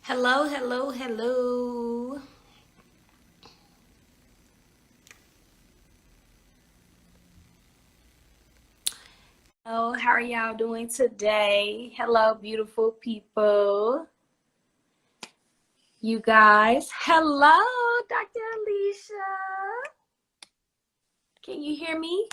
Hello, hello, hello. Oh, how are y'all doing today? Hello, beautiful people. You guys. Hello, Dr. Alicia. Can you hear me?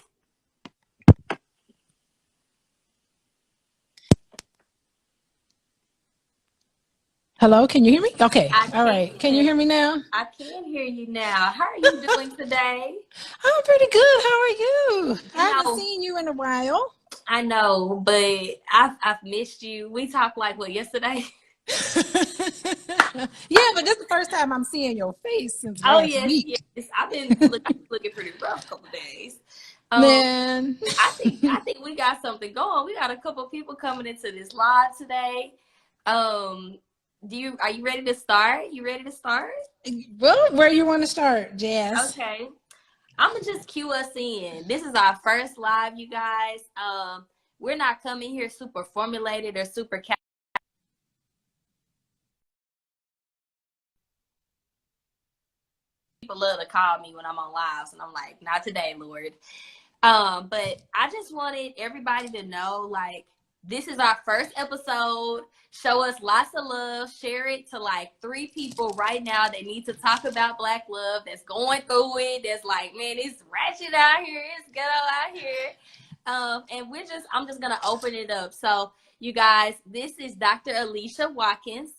Hello, can you hear me? Okay, I all right. Can you can. hear me now? I can hear you now. How are you doing today? I'm pretty good. How are you? You I haven't know, seen you in a while. I know, but I've missed you. We talked like what yesterday? Yeah, but this is the first time I'm seeing your face since Oh last yes, week. yes. I've been looking pretty rough a couple days. Um, Man, I think we got something going. We got a couple people coming into this live today. Um, are you ready to start? You ready to start? well, where you want to start, Jazz? Okay. I'm gonna just cue us in. This is our first live, you guys. We're not coming here super formulated or super people love to call me when I'm on lives, and I'm like, not today, Lord. But I just wanted everybody to know, like, this is our first episode. Show us lots of love. Share it to like 3 people right now that need to talk about Black love, that's going through it, that's like, man, it's ratchet out here, it's ghetto out here. And I'm just gonna open it up. So, you guys, this is Dr. Alicia Watkins.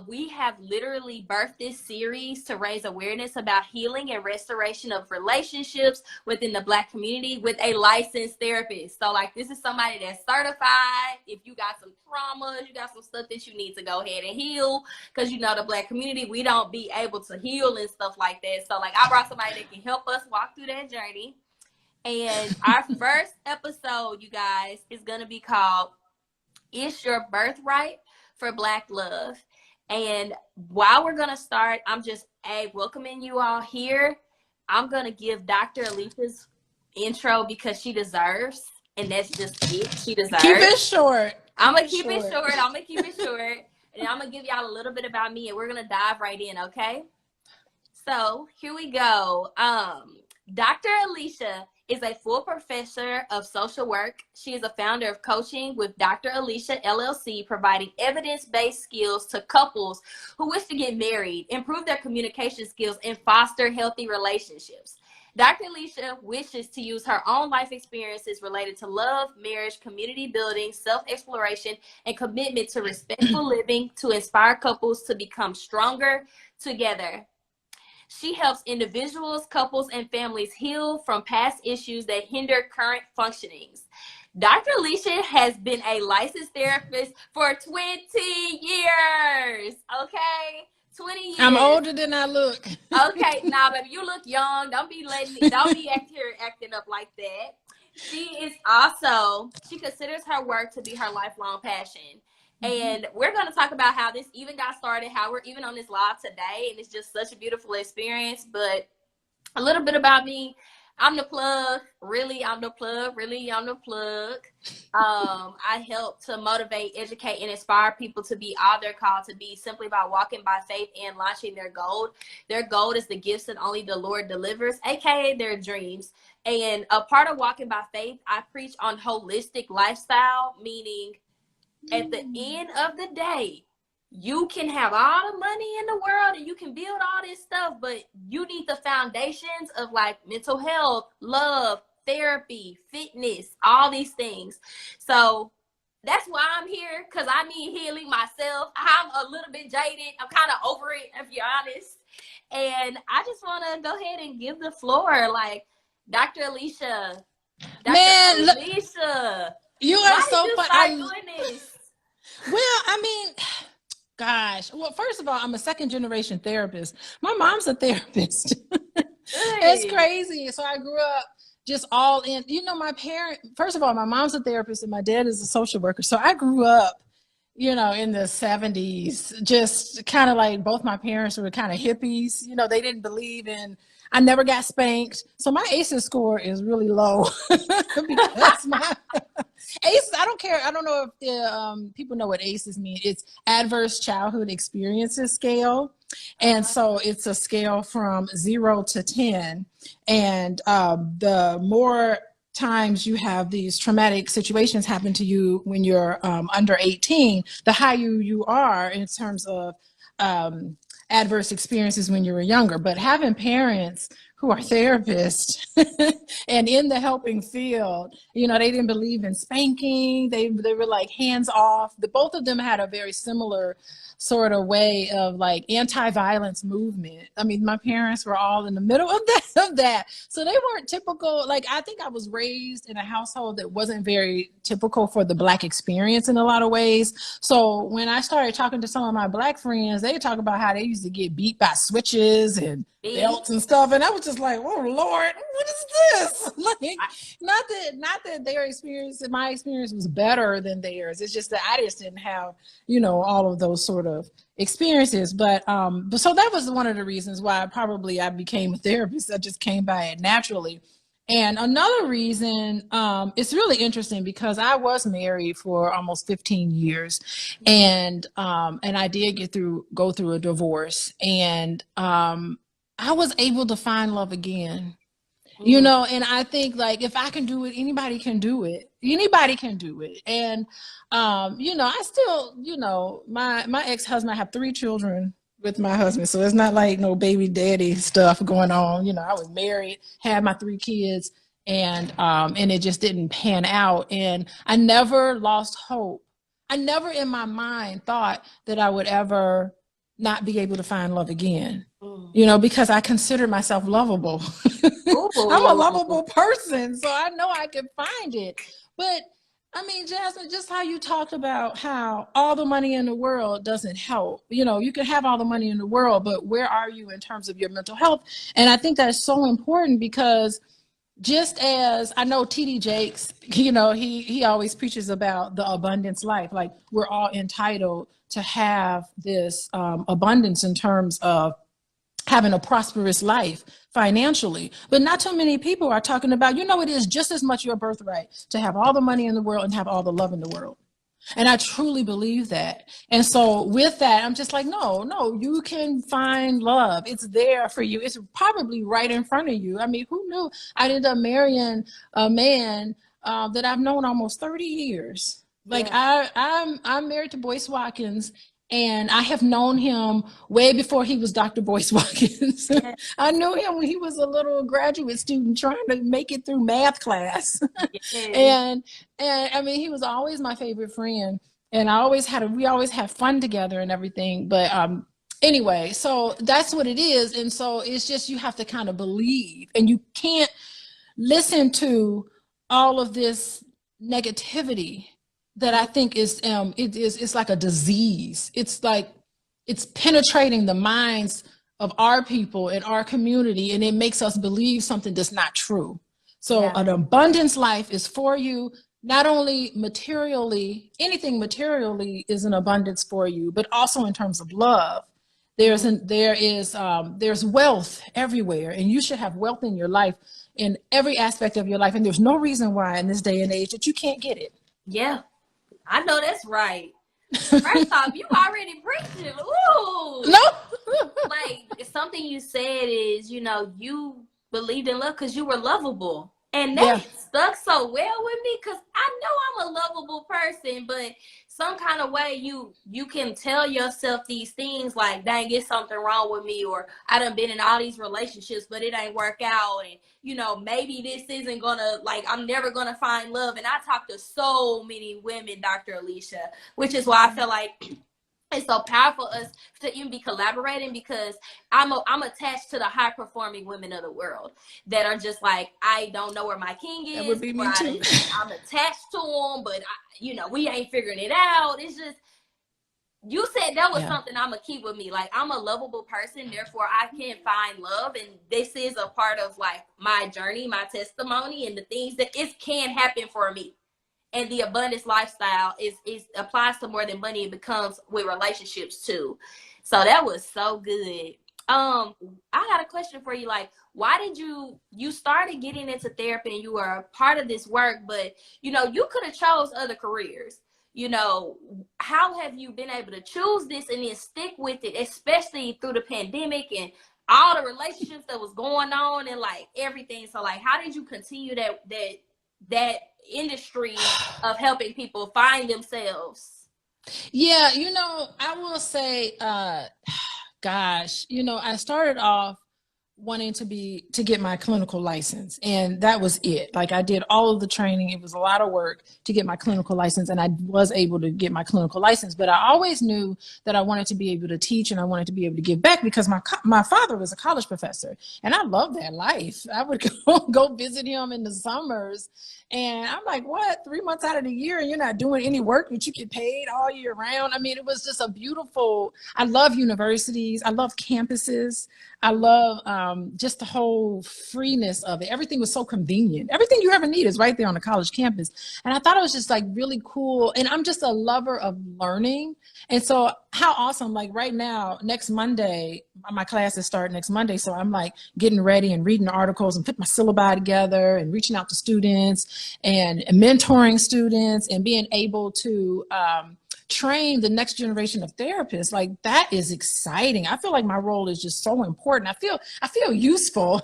We have literally birthed this series to raise awareness about healing and restoration of relationships within the Black community with a licensed therapist. So, like, this is somebody that's certified. If you got some traumas, you got some stuff that you need to go ahead and heal, because you know the Black community, we don't be able to heal and stuff like that. So, like, I brought somebody that can help us walk through that journey. And our first episode, you guys, is gonna be called "It's Your Birthright for Black Love." And while we're gonna start, I'm just welcoming you all here. I'm gonna give Dr. Alicia's intro because she deserves, and that's just it. She Keep it deserves. short. I'm Keep gonna it keep it short. short. I'm gonna keep it short, and I'm gonna give y'all a little bit about me, and we're gonna dive right in. Okay. So here we go. Dr. Alicia is a full professor of social work. She is a founder of Coaching with Dr. Alicia LLC, providing evidence-based skills to couples who wish to get married, improve their communication skills, and foster healthy relationships. Dr. Alicia wishes to use her own life experiences related to love, marriage, community building, self-exploration, and commitment to respectful living to inspire couples to become stronger together. She helps individuals, couples, and families heal from past issues that hinder current functionings. Dr. Alicia has been a licensed therapist for 20 years. Okay? 20 I'm years. older than I look. Okay, now, baby, you look young. Don't be acting up like that. She considers her work to be her lifelong passion. And we're going to talk about how this even got started, how we're even on this live today. And it's just such a beautiful experience. But a little bit about me. I'm the plug. Really, I'm the plug. Really, I'm the plug. I help to motivate, educate, and inspire people to be all they're called to be simply by walking by faith and launching their gold. Their gold is the gifts that only the Lord delivers, aka their dreams. And a part of walking by faith, I preach on holistic lifestyle, meaning at the end of the day, you can have all the money in the world and you can build all this stuff, but you need the foundations of like mental health, love, therapy, fitness, all these things. So that's why I'm here, because I need healing myself. I'm a little bit jaded. I'm kind of over it, if you're honest. And I just want to go ahead and give the floor, like, Dr. Alicia. Dr. Man, look, Alicia, you are why did so you fun. start doing this? Well, I mean, gosh. Well, first of all, I'm a second generation therapist. My mom's a therapist. It's Good. crazy. So I grew up just all in. My parent, first of all, my mom's a therapist and my dad is a social worker. So I grew up, in the 70s, just kind of like both my parents were kind of hippies. They didn't believe in, I never got spanked. So my ACEs score is really low because ACEs, I don't care. I don't know if people know what ACEs mean. It's Adverse Childhood Experiences Scale. And so it's a scale from 0 to 10. And the more times you have these traumatic situations happen to you when you're under 18, the higher you are in terms of adverse experiences when you were younger. But having parents who are therapists and in the helping field, you know, they didn't believe in spanking. They were like hands off. Both of them had a very similar sort of way of like anti-violence movement. I mean, my parents were all in the middle of that. So they weren't typical. Like, I think I was raised in a household that wasn't very typical for the Black experience in a lot of ways. So when I started talking to some of my Black friends, they talk about how they used to get beat by switches and belts and stuff. And I was just like, oh Lord, what is this? Like, not that their experience, my experience was better than theirs. It's just that I just didn't have, you know, all of those sort of experiences. But so that was one of the reasons why I became a therapist. I just came by it naturally. And another reason, it's really interesting because I was married for almost 15 years, and I did go through a divorce, and I was able to find love again. You know, and I think like if I can do it, anybody can do it. Anybody can do it. And you know, I still, you know, my ex-husband, I have 3 children with my husband. So it's not like no baby daddy stuff going on. You know, I was married, had my 3 kids, and it just didn't pan out. And I never lost hope. I never in my mind thought that I would ever not be able to find love again. You know, because I consider myself lovable. I'm a lovable person, so I know I can find it. But I mean, Jasmine, just how you talked about how all the money in the world doesn't help. You know, you can have all the money in the world, but where are you in terms of your mental health? And I think that's so important because just as I know TD Jakes, you know, he always preaches about the abundance life. Like we're all entitled to have this abundance in terms of having a prosperous life financially. But not too many people are talking about, you know, it is just as much your birthright to have all the money in the world and have all the love in the world. And I truly believe that. And so with that, I'm just like, no, you can find love. It's there for you. It's probably right in front of you. I mean, who knew I ended up marrying a man that I've known almost 30 years. Like I'm married to Boyce Watkins, and I have known him way before he was Dr. Boyce Watkins. I knew him when he was a little graduate student trying to make it through math class. And I mean, he was always my favorite friend, and we always had fun together and everything. But anyway, so that's what it is. And so it's just, you have to kind of believe, and you can't listen to all of this negativity that I think it's like a disease. It's like it's penetrating the minds of our people in our community, and it makes us believe something that's not true. So an abundance life is for you, not only materially, anything materially is an abundance for you, but also in terms of love. There's wealth everywhere, and you should have wealth in your life, in every aspect of your life. And there's no reason why in this day and age that you can't get it. Yeah. I know that's right. First off, you already preaching. Ooh. No. Like, something you said is, you know, you believed in love because you were lovable. And that stuck so well with me because I know I'm a lovable person, but some kind of way you can tell yourself these things like, dang, it's something wrong with me, or I done been in all these relationships, but it ain't work out. And, you know, maybe this isn't gonna, like, I'm never gonna find love. And I talk to so many women, Dr. Alicia, which is why I feel like it's so powerful us to even be collaborating, because I'm attached to the high performing women of the world that are just like, I don't know where my king is. That would be me too. I'm attached to him, but we ain't figuring it out. It's just, you said that was something I'm gonna keep with me. Like, I'm a lovable person, therefore I can find love, and this is a part of like my journey, my testimony, and the things that it can happen for me. And the abundance lifestyle is applies to more than money. It becomes with relationships too. So that was so good. I got a question for you. Like, why did you started getting into therapy and you were a part of this work, but you could have chose other careers. How have you been able to choose this and then stick with it, especially through the pandemic and all the relationships that was going on and like everything? So like, how did you continue that industry of helping people find themselves? Yeah, I will say, gosh, I started off wanting to get my clinical license, and that was it. Like, I did all of the training. It was a lot of work to get my clinical license, and I was able to get my clinical license, but I always knew that I wanted to be able to teach and I wanted to be able to give back, because my father was a college professor and I loved that life. I would go visit him in the summers, and I'm like, what, 3 months out of the year and you're not doing any work, but you get paid all year round? I mean, it was just I love universities. I love campuses. I love just the whole freeness of it. Everything was so convenient. Everything you ever need is right there on the college campus. And I thought it was just like really cool. And I'm just a lover of learning. And so how awesome, like right now, next Monday, my classes start next Monday. So I'm like getting ready and reading articles and putting my syllabi together and reaching out to students and mentoring students and being able to train the next generation of therapists. Like, that is exciting. I feel like my role is just so important. I feel useful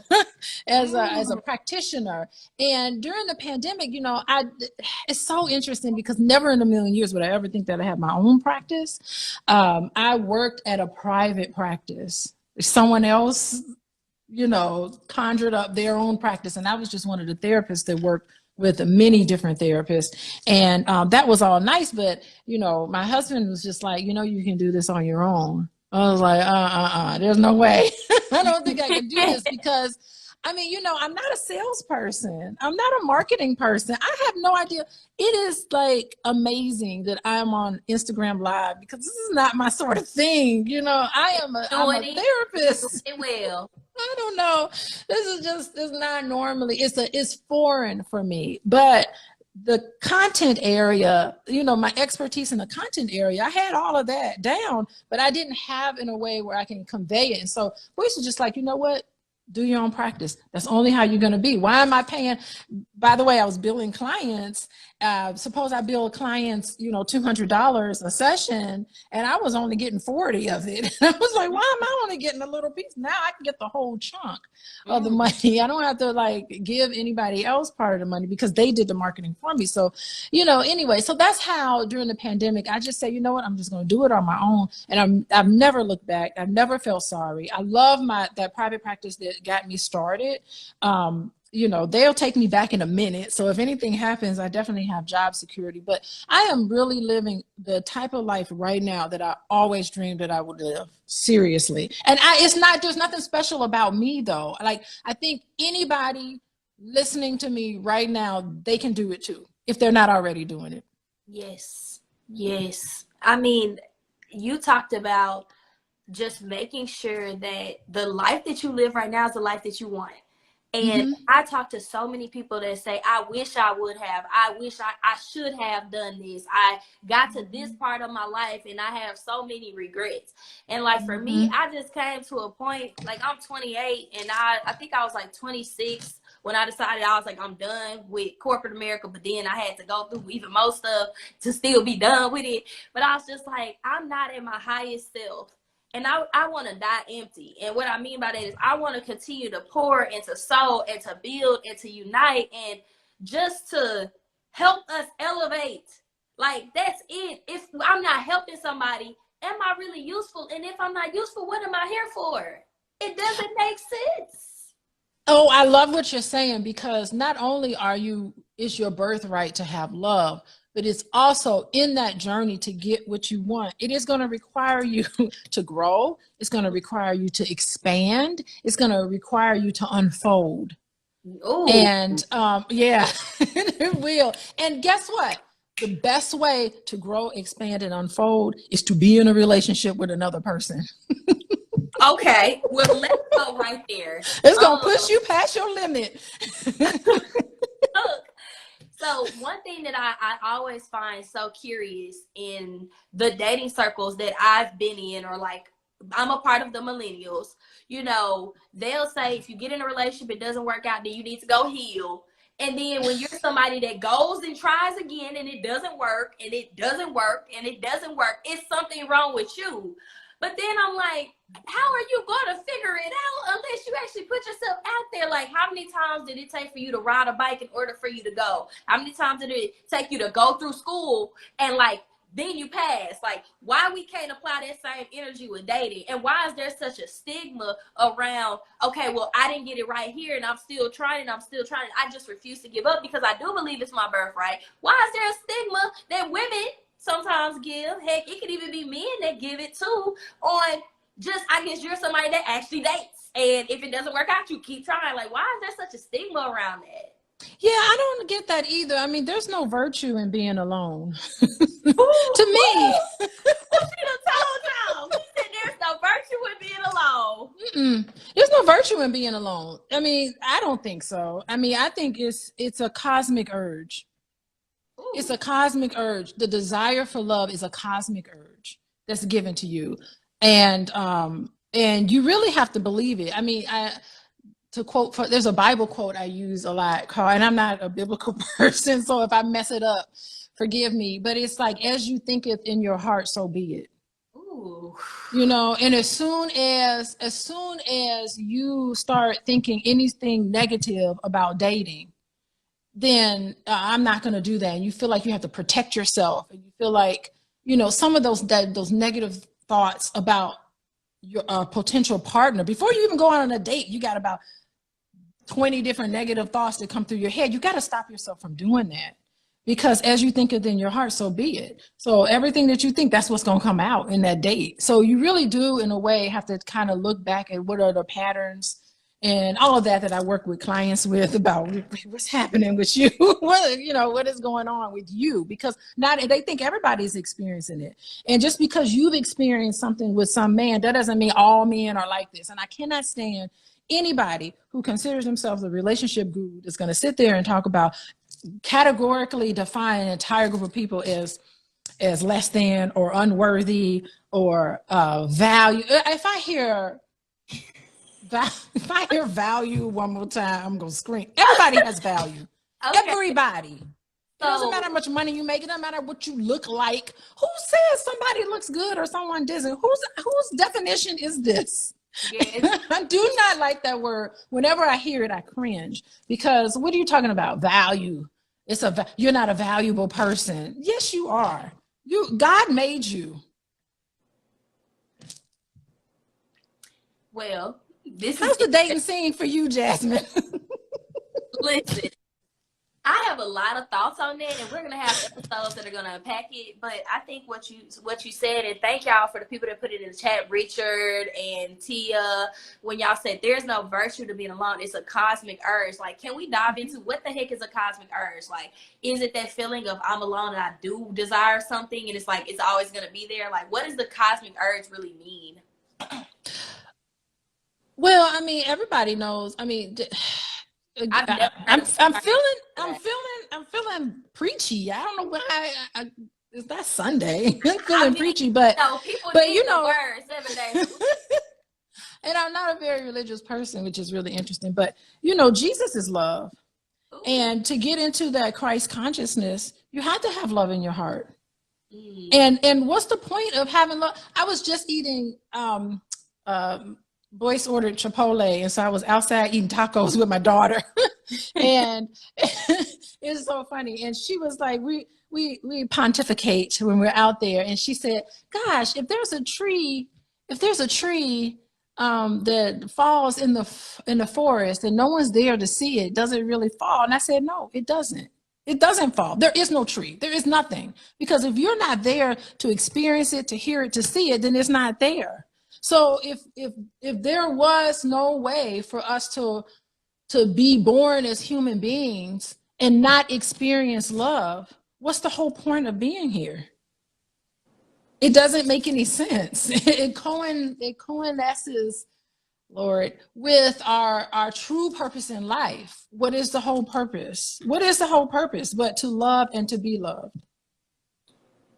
as a practitioner. And during the pandemic, it's so interesting because never in a million years would I ever think that I had my own practice. I worked at a private practice. Someone else, conjured up their own practice, and I was just one of the therapists that worked with many different therapists. And that was all nice, but my husband was just like, you can do this on your own. I was like, there's no way. I don't think I can do this, because I'm not a salesperson. I'm not a marketing person. I have no idea. It is like amazing that I'm on Instagram Live, because this is not my sort of thing. I'm a therapist. It will. I don't know. It's not normally, it's foreign for me. But the content area, my expertise in the content area, I had all of that down, but I didn't have in a way where I can convey it. And so voice is just like, you know what? Do your own practice. That's only how you're going to be. Why am I paying? By the way, I was billing clients. Suppose I bill clients, $200 a session, and I was only getting 40 of it. I was like, why am I only getting a little piece? Now I can get the whole chunk of the money. I don't have to like give anybody else part of the money, because they did the marketing for me. So, anyway, so that's how during the pandemic, I just say, you know what, I'm just going to do it on my own. And I've never looked back. I've never felt sorry. I love that private practice that got me started. They'll take me back in a minute. So if anything happens, I definitely have job security. But I am really living the type of life right now that I always dreamed that I would live. Seriously. And there's nothing special about me though. Like, I think anybody listening to me right now, they can do it too, if they're not already doing it. Yes. Yes. I mean, you talked about just making sure that the life that you live right now is the life that you want. And I talk to so many people that say, I wish I would have, I wish I should have done this. I got to this part of my life and I have so many regrets. And like for me, I just came to a point, like I'm 28 and I think I was like 26 when I decided I was like, I'm done with corporate America, but then I had to go through even more stuff to still be done with it. But I was just like, I'm not at my highest self. And I want to die empty. And what I mean by that is I want to continue to pour and to sow and to build and to unite and just to help us elevate. Like, that's it. If I'm not helping somebody, am I really useful? And if I'm not useful, what am I here for? It doesn't make sense. Oh, I love what you're saying, because not only is your birthright to have love, but it's also in that journey to get what you want. It is going to require you to grow. It's going to require you to expand. It's going to require you to unfold. Ooh. And yeah, it will. And guess what? The best way to grow, expand, and unfold is to be in a relationship with another person. Okay, well, let's go right there. It's going to push you past your limit. Look. So one thing that I always find so curious in the dating circles that I've been in, or like I'm a part of the millennials. You know, they'll say if you get in a relationship, it doesn't work out, then you need to go heal. And then when you're somebody that goes and tries again and it doesn't work and it doesn't work and it doesn't work, it's something wrong with you. But then I'm like, how are you going to figure it out unless you actually put yourself out there? Like, how many times did it take for you to ride a bike in order for you to go? How many times did it take you to go through school and like, then you pass? Like, why we can't apply that same energy with dating? And why is there such a stigma around, okay, well, I didn't get it right here and I'm still trying, I just refuse to give up because I do believe it's my birthright. Why is there a stigma that women sometimes give? Heck, it could even be men that give it too, on just, I guess you're somebody that actually dates. And if it doesn't work out, you keep trying. Like, why is there such a stigma around that? Yeah, I don't get that either. I mean, there's no virtue in being alone. Ooh, To me. she done told y'all. She said there's no virtue in being alone. There's no virtue in being alone. I mean, I don't think so. I mean, I think it's a cosmic urge. Ooh. It's a cosmic urge. The desire for love is a cosmic urge that's given to you. And you really have to believe it. I mean, to quote, there's a Bible quote I use a lot, Carl, and I'm not a biblical person, so if I mess it up, forgive me. But it's like, as you thinketh in your heart, so be it. Ooh. You know, and as soon as you start thinking anything negative about dating, then I'm not going to do that. And you feel like you have to protect yourself, and you feel like, you know, some of those negative thoughts about your potential partner, before you even go out on a date, you got about 20 different negative thoughts that come through your head. You got to stop yourself from doing that, because as you think it in your heart, so be it. So everything that you think, that's what's going to come out in that date. So you really do, in a way, have to kind of look back at what are the patterns and all of that I work with clients with, about what's happening with you, what is going on with you, because they think everybody's experiencing it. And just because you've experienced something with some man, that doesn't mean all men are like this. And I cannot stand anybody who considers themselves a relationship guru that's going to sit there and talk about, categorically define an entire group of people as less than or unworthy or value. If I hear value one more time, I'm gonna scream. Everybody has value. Okay. Everybody. It doesn't matter how much money you make. It doesn't matter what you look like. Who says somebody looks good or someone doesn't? Whose definition is this? Yes. I do not like that word. Whenever I hear it, I cringe, because what are you talking about? Value. You're not a valuable person. Yes, you are. God made you. Well, how's the dating scene for you, Jasmine? Listen, I have a lot of thoughts on that, and we're gonna have episodes that are gonna unpack it. But I think what you said, and thank y'all for the people that put it in the chat, Richard and Tia, when y'all said there's no virtue to being alone, it's a cosmic urge. Like, can we dive into what the heck is a cosmic urge? Like, is it that feeling of I'm alone and I do desire something, and it's like it's always gonna be there? Like, what does the cosmic urge really mean? Well, I mean, everybody knows. I mean, I'm feeling preachy. I don't know why. It's that Sunday. I'm feeling preachy, but you know, word 7 days. And I'm not a very religious person, which is really interesting. But you know, Jesus is love, ooh. And to get into that Christ consciousness, you have to have love in your heart. And what's the point of having love? I was just eating. Boyce ordered Chipotle, and so I was outside eating tacos with my daughter, and it's so funny. And she was like, we pontificate when we're out there, and she said, "Gosh, if there's a tree that falls in the forest and no one's there to see it, does it really fall?" And I said, "No, it doesn't. It doesn't fall. There is no tree. There is nothing, because if you're not there to experience it, to hear it, to see it, then it's not there." So if there was no way for us to be born as human beings and not experience love, what's the whole point of being here? It doesn't make any sense. It coalesces, Lord, with our true purpose in life. What is the whole purpose? What is the whole purpose but to love and to be loved?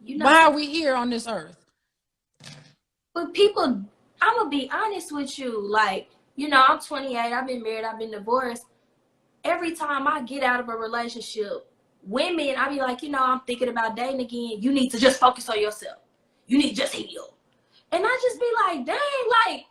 Why are we here on this earth? But people, I'm gonna be honest with you. Like, you know, I'm 28. I've been married. I've been divorced. Every time I get out of a relationship, women, I be like, you know, I'm thinking about dating again. You need to just focus on yourself. You need to just heal. And I just be like, dang, like,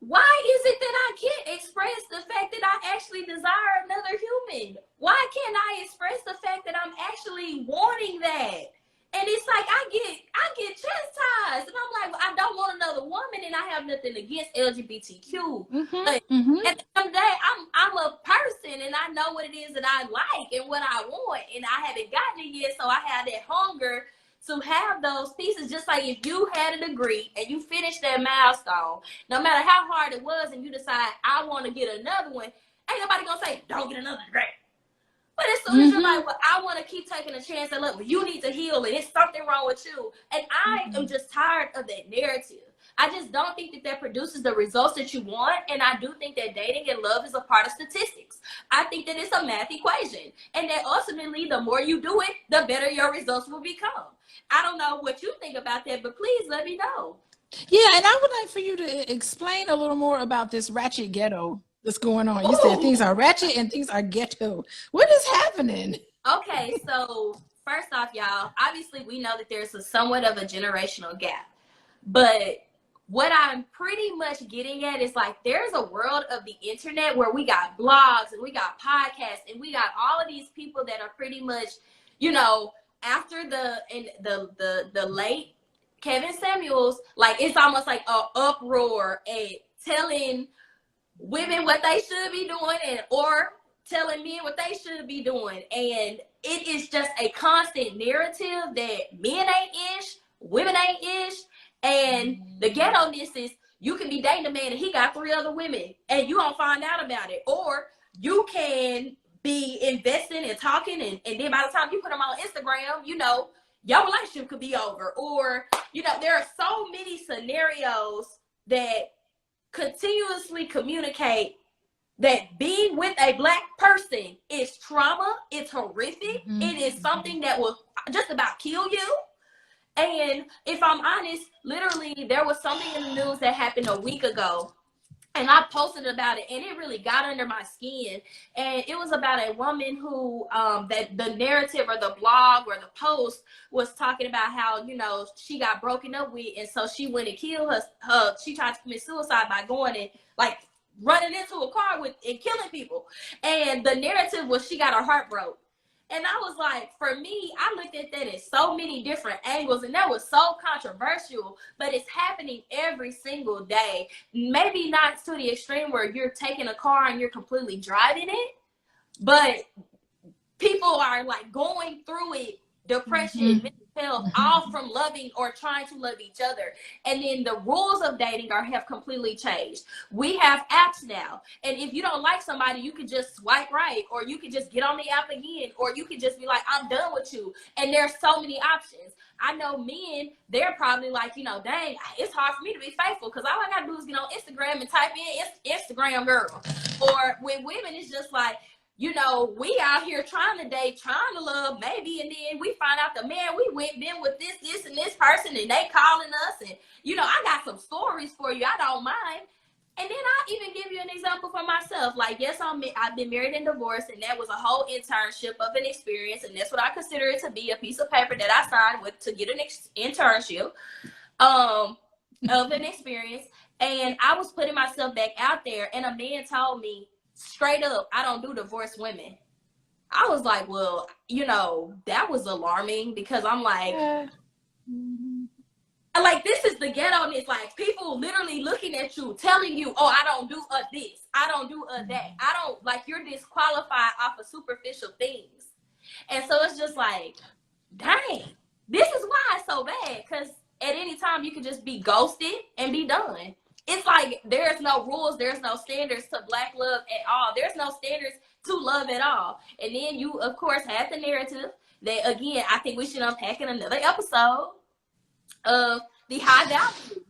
why is it that I can't express the fact that I actually desire another human? Why can't I express the fact that I'm actually wanting that? And it's like I get chastised, and I'm like, well, I don't want another woman, and I have nothing against LGBTQ. But at the end of the day, I'm a person, and I know what it is that I like and what I want, and I haven't gotten it yet, so I have that hunger to have those pieces. Just like if you had a degree and you finished that milestone, no matter how hard it was, and you decide I want to get another one, ain't nobody gonna say don't get another degree. But as soon as you're like, well, I want to keep taking a chance, and look, well, you need to heal, and it's something wrong with you. And I am just tired of that narrative. I just don't think that that produces the results that you want. And I do think that dating and love is a part of statistics. I think that it's a math equation, and that ultimately, the more you do it, the better your results will become. I don't know what you think about that, but please let me know. Yeah, and I would like for you to explain a little more about this ratchet ghetto that's going on. You Ooh. said things are ratchet and things are ghetto. What is happening? Okay, so first off, y'all, obviously we know that there's a somewhat of a generational gap. But what I'm pretty much getting at is like there's a world of the internet where we got blogs and we got podcasts and we got all of these people that are pretty much, you know, after the late Kevin Samuels, like it's almost like an uproar and telling women what they should be doing, and or telling men what they should be doing. And it is just a constant narrative that men ain't ish, women ain't ish. And the ghetto-ness is you can be dating a man and he got 3 other women and you don't find out about it. Or you can be investing and talking, and then by the time you put them on Instagram, you know, your relationship could be over. Or, you know, there are so many scenarios that continuously communicate that being with a Black person is trauma, it's horrific, it is something that will just about kill you. And if I'm honest, literally there was something in the news that happened a week ago, and I posted about it, and it really got under my skin. And it was about a woman who that the narrative or the blog or the post was talking about how, you know, she got broken up with, and so she went and killed her she tried to commit suicide by going and like running into a car with and killing people. And the narrative was she got her heart broke. And I was like, for me, I looked at that in so many different angles, and that was so controversial, but it's happening every single day. Maybe not to the extreme where you're taking a car and you're completely driving it, but people are like going through it, depression, mental health, all from loving or trying to love each other. And then the rules of dating have completely changed. We have apps now, and if you don't like somebody, you can just swipe right, or you can just get on the app again, or you can just be like, I'm done with you. And there's so many options. I know men, they're probably like, you know, dang, it's hard for me to be faithful because all I gotta do is get on Instagram and type in Instagram girl. Or with women, it's just like, you know, we out here trying to date, trying to love, maybe, and then we find out the man we went been with this, and this person, and they calling us, and, you know, I got some stories for you, I don't mind. And then I'll even give you an example for myself. Like, yes, I've been married and divorced, and that was a whole internship of an experience, and that's what I consider it to be, a piece of paper that I signed with to get an internship of an experience. And I was putting myself back out there, and a man told me, straight up, I don't do divorced women. I was like, well, you know, that was alarming because I'm like, like, this is the ghetto. It's like people literally looking at you, telling you, oh, I don't do this, I don't do that, I don't, like, you're disqualified off of superficial things. And so it's just like, dang, this is why it's so bad, because at any time you can just be ghosted and be done. It's like there's no rules, there's no standards to Black love at all. There's no standards to love at all. And then you, of course, have the narrative that, again, I think we should unpack in another episode of the high value.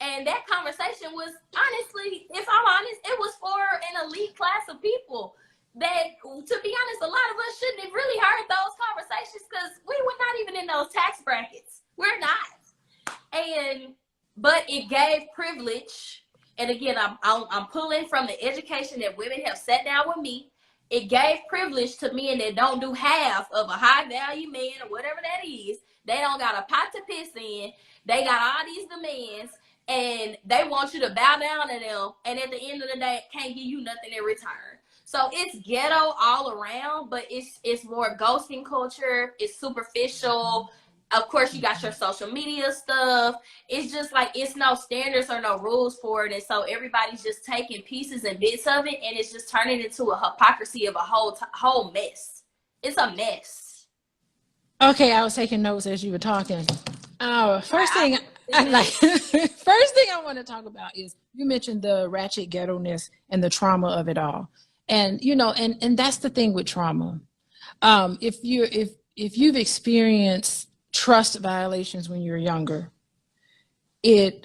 And that conversation was, honestly, if I'm honest, it was for an elite class of people that, to be honest, a lot of us shouldn't have really heard those conversations because we were not even in those tax brackets. We're not. And but it gave privilege. And again, I'm pulling from the education that women have sat down with me. It gave privilege to men that don't do half of a high value man or whatever that is. They don't got a pot to piss in. They got all these demands, and they want you to bow down to them. And at the end of the day, can't give you nothing in return. So it's ghetto all around, but it's more ghosting culture. It's superficial. Of course, you got your social media stuff. It's just like it's no standards or no rules for it, and so everybody's just taking pieces and bits of it, and it's just turning into a hypocrisy of a whole mess. It's a mess. Okay, I was taking notes as you were talking. First thing I want to talk about is you mentioned the ratchet ghetto-ness and the trauma of it all. And and that's the thing with trauma. If you've experienced trust violations when you're younger, it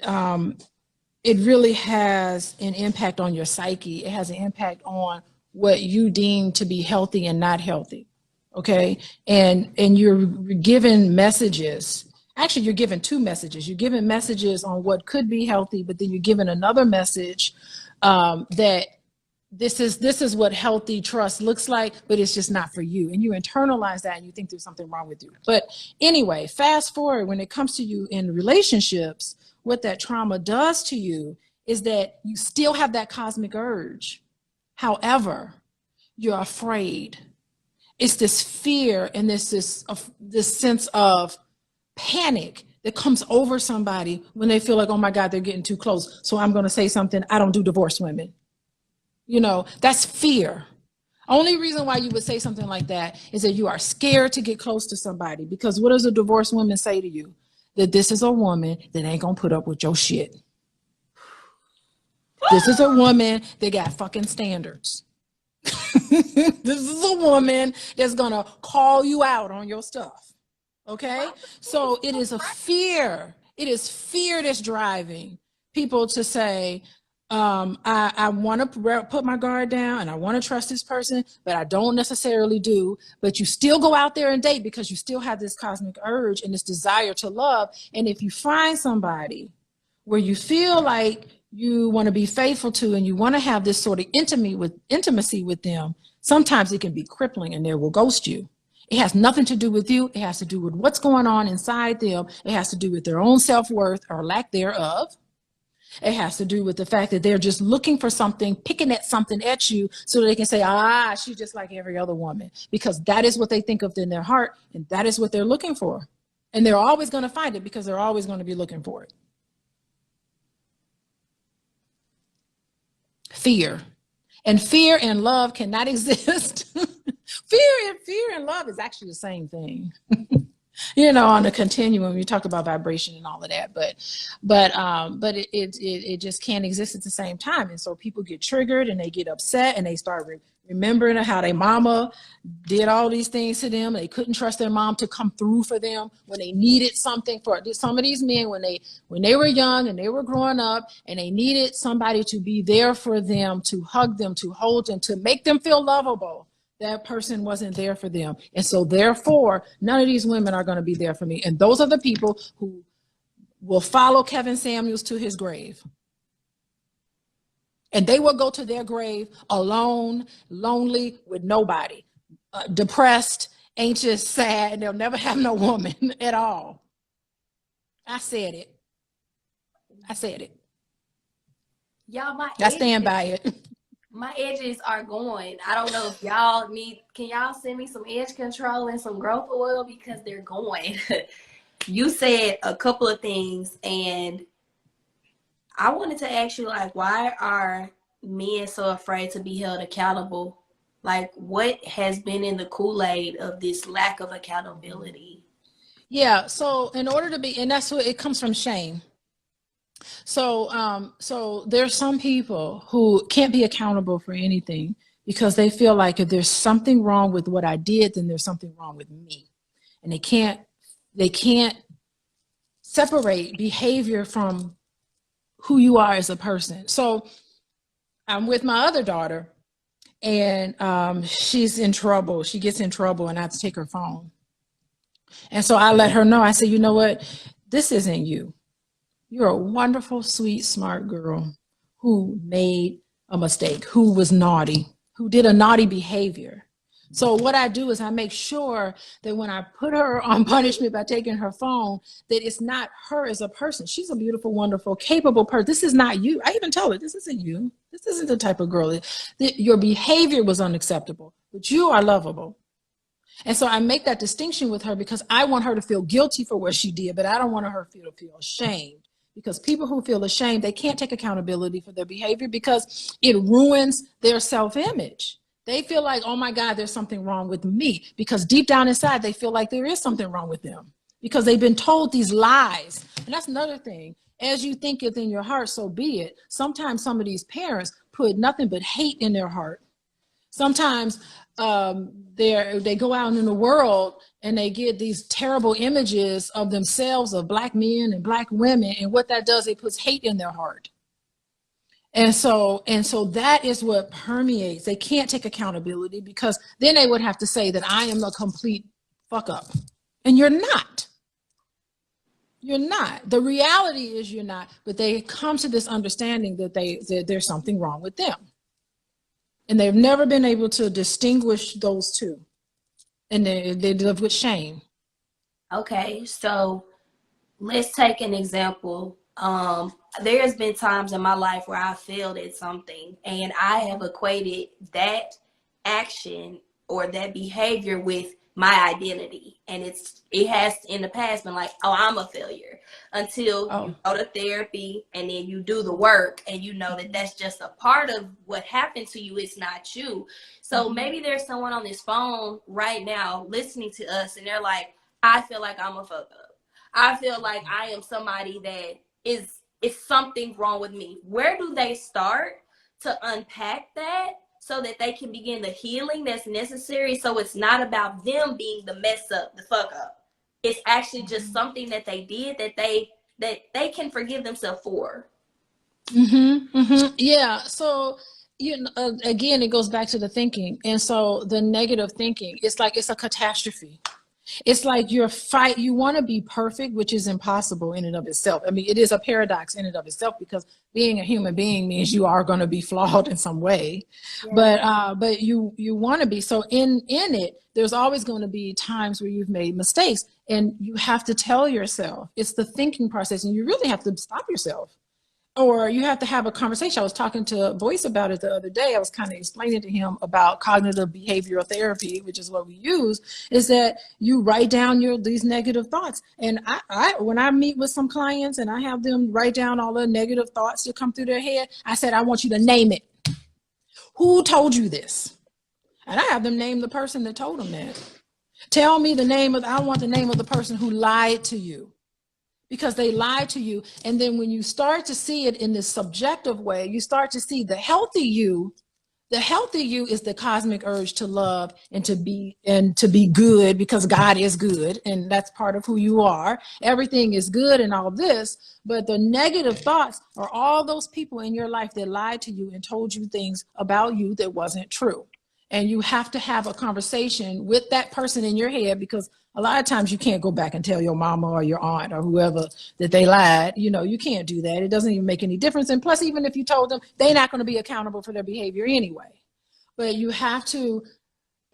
really has an impact on your psyche. It has an impact on what you deem to be healthy and not healthy. Okay, and you're given messages. Actually, you're given two messages. You're given messages on what could be healthy, but then you're given another message that this is what healthy trust looks like, but it's just not for you. And you internalize that and you think there's something wrong with you. But anyway, fast forward, when it comes to you in relationships, what that trauma does to you is that you still have that cosmic urge. However, you're afraid. It's this fear and this sense of panic that comes over somebody when they feel like, oh my God, they're getting too close. So I'm going to say something. I don't do divorced women. That's fear. Only reason why you would say something like that is that you are scared to get close to somebody, because what does a divorced woman say to you? That this is a woman that ain't gonna put up with your shit. This is a woman that got fucking standards. This is a woman that's gonna call you out on your stuff. Okay? So it is a fear. It is fear that's driving people to say, I want to put my guard down and I want to trust this person, but I don't necessarily do. But you still go out there and date because you still have this cosmic urge and this desire to love. And if you find somebody where you feel like you want to be faithful to and you want to have this sort of intimacy with them, sometimes it can be crippling and they will ghost you. It has nothing to do with you. It has to do with what's going on inside them. It has to do with their own self-worth or lack thereof. It has to do with the fact that they're just looking for something, picking at something at you so they can say, she's just like every other woman, because that is what they think of in their heart. And that is what they're looking for. And they're always going to find it because they're always going to be looking for it. Fear. And fear and love cannot exist. Fear and love is actually the same thing. On the continuum, you talk about vibration and all of that, but it just can't exist at the same time. And so people get triggered and they get upset and they start remembering how their mama did all these things to them. They couldn't trust their mom to come through for them when they needed something. For some of these men, when they were young and they were growing up and they needed somebody to be there for them, to hug them, to hold them, to make them feel lovable, that person wasn't there for them. And so therefore, none of these women are going to be there for me. And those are the people who will follow Kevin Samuels to his grave. And they will go to their grave alone, lonely, with nobody, depressed, anxious, sad, and they'll never have no woman at all. I said it. Y'all, I stand by it. My edges are going. I don't know if y'all can y'all send me some edge control and some growth oil, because they're going. You said a couple of things, and I wanted to ask you, why are men so afraid to be held accountable? What has been in the Kool-Aid of this lack of accountability? Yeah, so in order to be, and that's what it comes from, shame. So there's some people who can't be accountable for anything because they feel like if there's something wrong with what I did, then there's something wrong with me. And they can't separate behavior from who you are as a person. So I'm with my other daughter, and she's in trouble. She gets in trouble, and I have to take her phone. And so I let her know. I said, you know what? This isn't you. You're a wonderful, sweet, smart girl who made a mistake, who was naughty, who did a naughty behavior. So what I do is I make sure that when I put her on punishment by taking her phone, that it's not her as a person. She's a beautiful, wonderful, capable person. This is not you. I even tell her, this isn't you. This isn't the type of girl that your behavior was unacceptable, but you are lovable. And so I make that distinction with her because I want her to feel guilty for what she did, but I don't want her to feel ashamed. Because people who feel ashamed, they can't take accountability for their behavior because it ruins their self-image. They feel like, oh my God, there's something wrong with me. Because deep down inside, they feel like there is something wrong with them because they've been told these lies. And that's another thing. As you think it in your heart, so be it. Sometimes some of these parents put nothing but hate in their heart. Sometimes they go out in the world and they get these terrible images of themselves, of Black men and Black women, and what that does, it puts hate in their heart. And so that is what permeates. They can't take accountability because then they would have to say that I am a complete fuck up, and you're not. You're not. The reality is you're not. But they come to this understanding that there's something wrong with them. And they've never been able to distinguish those two. And they live with shame. Okay, so let's take an example. There's been times in my life where I failed at something and I have equated that action or that behavior with my identity. And it has in the past been like, oh, I'm a failure, until you go to therapy and then you do the work and you know that that's just a part of what happened to you. It's not you. So maybe there's someone on this phone right now listening to us and they're like, I feel like I'm a fuck up. I feel like I am somebody that is something wrong with me. Where do they start to unpack that so that they can begin the healing that's necessary? So it's not about them being the mess up, the fuck up. It's actually just something that they did that they can forgive themselves for. Yeah. So again, it goes back to the thinking, and so the negative thinking. It's like it's a catastrophe. It's like you want to be perfect, which is impossible in and of itself. I mean, it is a paradox in and of itself because being a human being means you are going to be flawed in some way. Yeah. But you want to be. So in it, there's always going to be times where you've made mistakes, and you have to tell yourself. It's the thinking process, and you really have to stop yourself. Or you have to have a conversation. I was talking to Voice about it the other day. I was kind of explaining to him about cognitive behavioral therapy, which is what we use, is that you write down these negative thoughts. And I when I meet with some clients and I have them write down all the negative thoughts that come through their head, I said, I want you to name it. Who told you this? And I have them name the person that told them that. Tell me I want the name of the person who lied to you. Because they lied to you. And then when you start to see it in this subjective way, you start to see the healthy you. The healthy you is the cosmic urge to love and to be good, because God is good and that's part of who you are. Everything is good and all this, but the negative thoughts are all those people in your life that lied to you and told you things about you that wasn't true. And you have to have a conversation with that person in your head, because a lot of times you can't go back and tell your mama or your aunt or whoever that they lied. You can't do that. It doesn't even make any difference. And plus, even if you told them, they're not going to be accountable for their behavior anyway. But you have to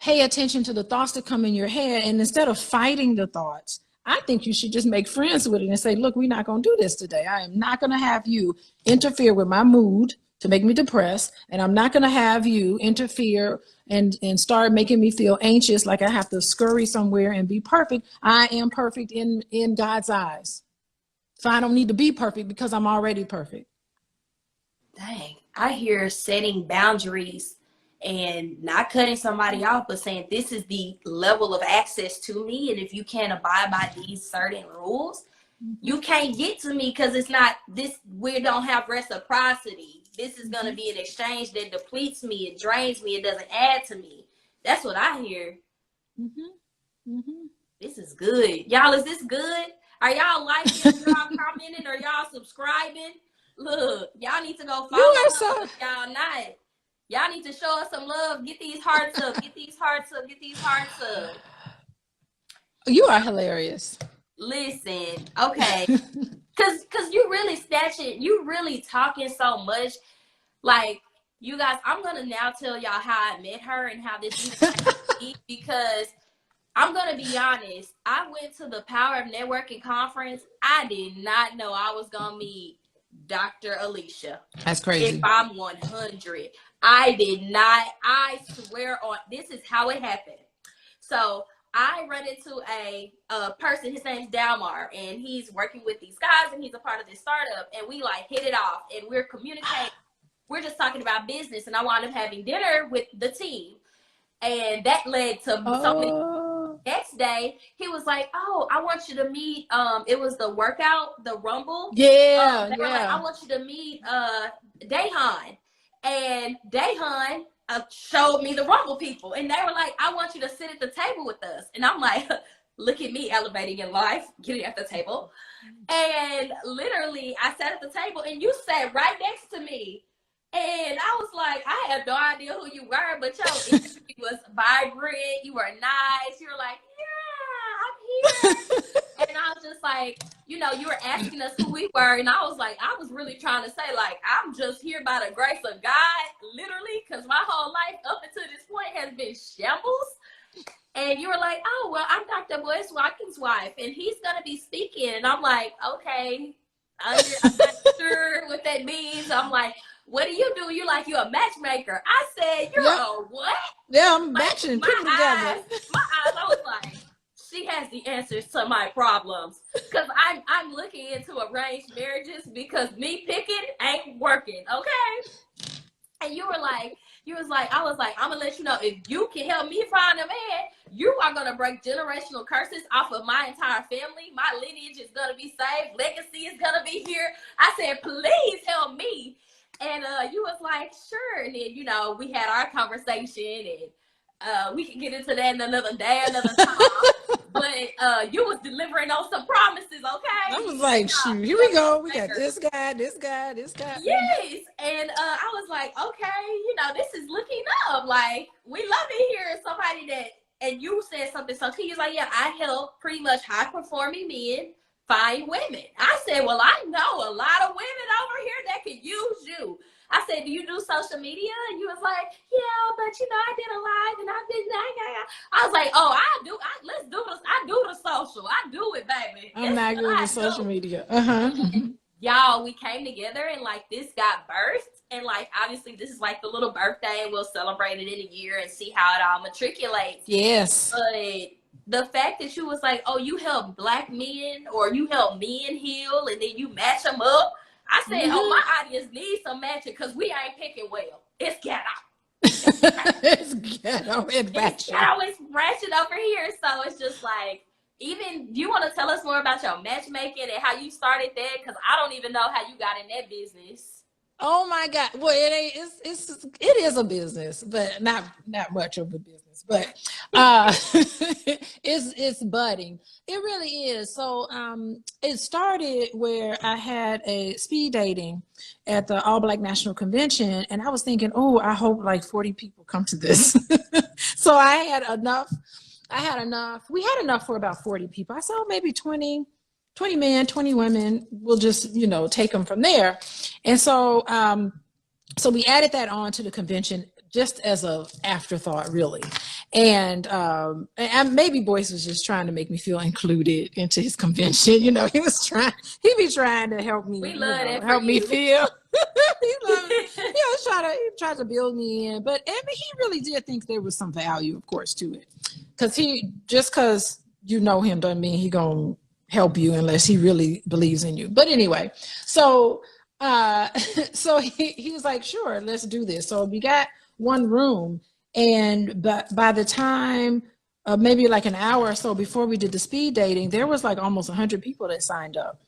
pay attention to the thoughts that come in your head. And instead of fighting the thoughts, I think you should just make friends with it and say, look, we're not going to do this today. I am not going to have you interfere with my mood to make me depressed. And I'm not going to have you interfere and start making me feel anxious, like I have to scurry somewhere and be perfect. I am perfect in God's eyes. So I don't need to be perfect because I'm already perfect. Dang, I hear setting boundaries and not cutting somebody off, but saying this is the level of access to me. And if you can't abide by these certain rules, you can't get to me because it's not this. We don't have reciprocity. This is going to be an exchange that depletes me. It drains me. It doesn't add to me. That's what I hear. This is good. Y'all, is this good? Are y'all liking? Y'all commenting? Or y'all subscribing? Look, y'all need to go follow us. Y'all not. Y'all need to show us some love. Get these hearts up. Get these hearts up. Get these hearts up. You are hilarious. Listen, okay. Cause you really snatching, you really talking so much. Like, you guys, I'm gonna now tell y'all how I met her and how this even came to be, because I'm gonna be honest. I went to the Power of Networking conference. I did not know I was gonna meet Dr. Alicia. That's If crazy. I'm 100, I did not. I swear on this is how it happened. So I run into a person. His name's Dalmar, and he's working with these guys, and he's a part of this startup. And we like hit it off, and we're communicating. We're just talking about business, and I wound up having dinner with the team, and that led to so many. Next day, he was like, "Oh, I want you to meet." It was the workout, the Rumble. Yeah, they were like, yeah. "I want you to meet Dahan," and Dahan showed me the Rumble people, and they were like, "I want you to sit at the table with us," and I'm like, "Look at me elevating in life, getting at the table," and literally, I sat at the table, and you sat right next to me. And I was like, I had no idea who you were, but your energy was vibrant. You were nice. You were like, yeah, I'm here. And I was just like, you know, you were asking us who we were. And I was like, I was really trying to say, like, I'm just here by the grace of God, literally, because my whole life up until this point has been shambles. And you were like, oh, well, I'm Dr. Boyce Watkins' wife, and he's going to be speaking. And I'm like, okay, I'm not sure what that means. I'm like, what do? You're like, you're a matchmaker. I said, you're a what? Yeah, I'm matching, putting together. My eyes, I was like, she has the answers to my problems. Because I'm looking into arranged marriages because me picking ain't working, okay? And you were like, I was like, I'm gonna let you know, if you can help me find a man, you are gonna break generational curses off of my entire family. My lineage is gonna be saved. Legacy is gonna be here. I said, please help me. And you was like, sure. And then, you know, we had our conversation, and we can get into that another day, another time. But you was delivering on some promises, okay? I was like, shoot, here we go. We got this guy, this guy, this guy. Yes. And I was like, okay, you know, this is looking up. Like, we love it here. Somebody that, and you said something so key. He was like, yeah, I help pretty much high performing men find women. I said, well, I know a lot of women over here that could use you. I said, do you do social media? And you was like, yeah, but you know, I did a live and I did that. I was like, oh, let's do this. I do the social. I do it, baby. I'm not good with social media. Y'all, we came together and like this got birthed. And like, obviously this is like the little birthday, and we'll celebrate it in a year and see how it all matriculates. Yes. But the fact that you was like, oh, you help Black men, or you help men heal, and then you match them up. I said, oh, my audience needs some matching, because we ain't picking well. It's ghetto. It's ghetto and ratchet. It's ratchet over here. So it's just like, even, you want to tell us more about your matchmaking and how you started that? Because I don't even know how you got in that business. Oh my God. Well, it is a business, but not much of a business, but it's budding. It really is. So it started where I had a speed dating at the All Black National Convention, and I was thinking, oh, I hope like 40 people come to this. So I had enough. We had enough for about 40 people. I said, oh, maybe 20 men, 20 women. We'll just, you know, take them from there. And so, so we added that on to the convention just as a afterthought, really. And maybe Boyce was just trying to make me feel included into his convention. You know, he be trying to help me, help me feel. He tried to build me in, but I mean, he really did think there was some value, of course, to it. Because you know him doesn't mean he gonna help you unless he really believes in you. But anyway, so he was like, sure, let's do this. So we got one room, and by the time maybe like an hour or so before we did the speed dating, there was like almost 100 people that signed up.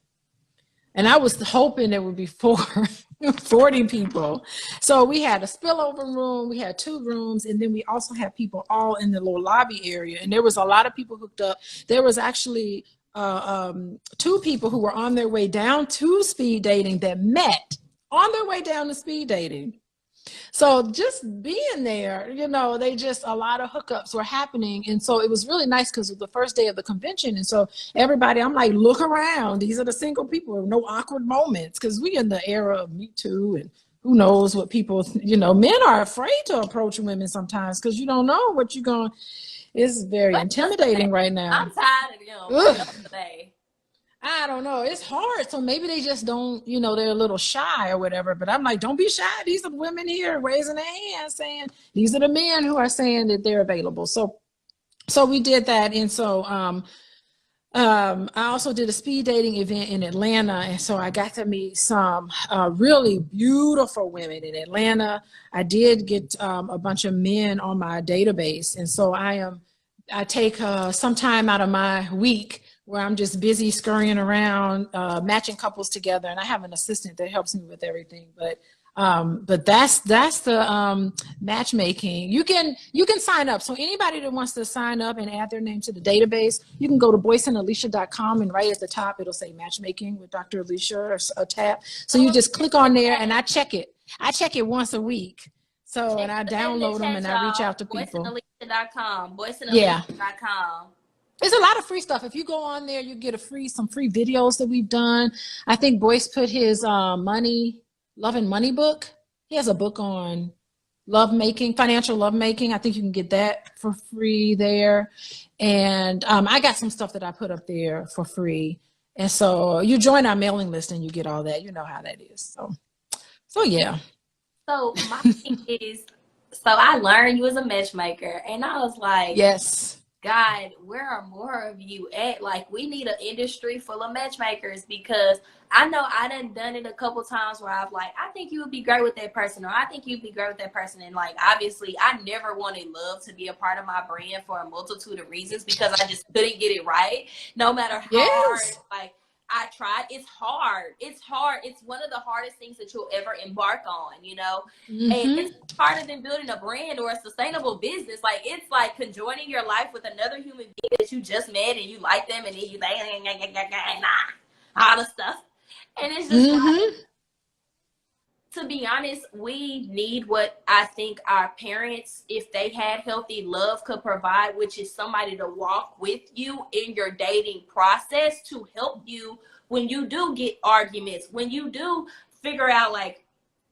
And I was hoping there would be 40 people. So we had a spillover room, we had 2 rooms, and then we also had people all in the little lobby area. And there was a lot of people hooked up. There was actually 2 people who were on their way down to speed dating that met on their way down to speed dating. So just being there, you know, a lot of hookups were happening. And so it was really nice because it was the first day of the convention. And so everybody, I'm like, look around. These are the single people, no awkward moments. Because we in the era of Me Too, and who knows what people, you know, men are afraid to approach women sometimes because you don't know what you're going. It's very intimidating right now. I'm tired of them. What else today? I don't know. It's hard. So maybe they just don't, you know, they're a little shy or whatever. But I'm like, don't be shy. These are the women here raising their hands saying, these are the men who are saying that they're available. So we did that. And so I also did a speed dating event in Atlanta. And so I got to meet some really beautiful women in Atlanta. I did get a bunch of men on my database. And so I take some time out of my week where I'm just busy scurrying around, matching couples together, and I have an assistant that helps me with everything. But that's the matchmaking. You can sign up. So anybody that wants to sign up and add their name to the database, you can go to boyceandalicia.com, and right at the top it'll say matchmaking with Dr. Alicia or a tab. So you just click on there, and I check it. I check it once a week. So and I download them and I reach out to people. Boyceandalicia.com. Boyceandalicia.com. There's a lot of free stuff. If you go on there, you get some free videos that we've done. I think Boyce put his love and money book. He has a book on financial lovemaking. I think you can get that for free there. And I got some stuff that I put up there for free. And so you join our mailing list and you get all that. You know how that is. So yeah. So my thing is, so I learned you was a matchmaker, and I was like, yes. God, where are more of you at? Like, we need an industry full of matchmakers, because I know I done it a couple times where I've like, I think you would be great with that person, or I think you'd be great with that person. And like, obviously I never wanted love to be a part of my brand for a multitude of reasons, because I just couldn't get it right. No matter how hard, like, I tried. It's hard. It's one of the hardest things that you'll ever embark on, you know? Mm-hmm. And it's harder than building a brand or a sustainable business. Like, it's like conjoining your life with another human being that you just met and you like them, and then you like, all the stuff. And it's just like, to be honest, we need what I think our parents, if they had healthy love, could provide, which is somebody to walk with you in your dating process, to help you when you do get arguments, when you do figure out like,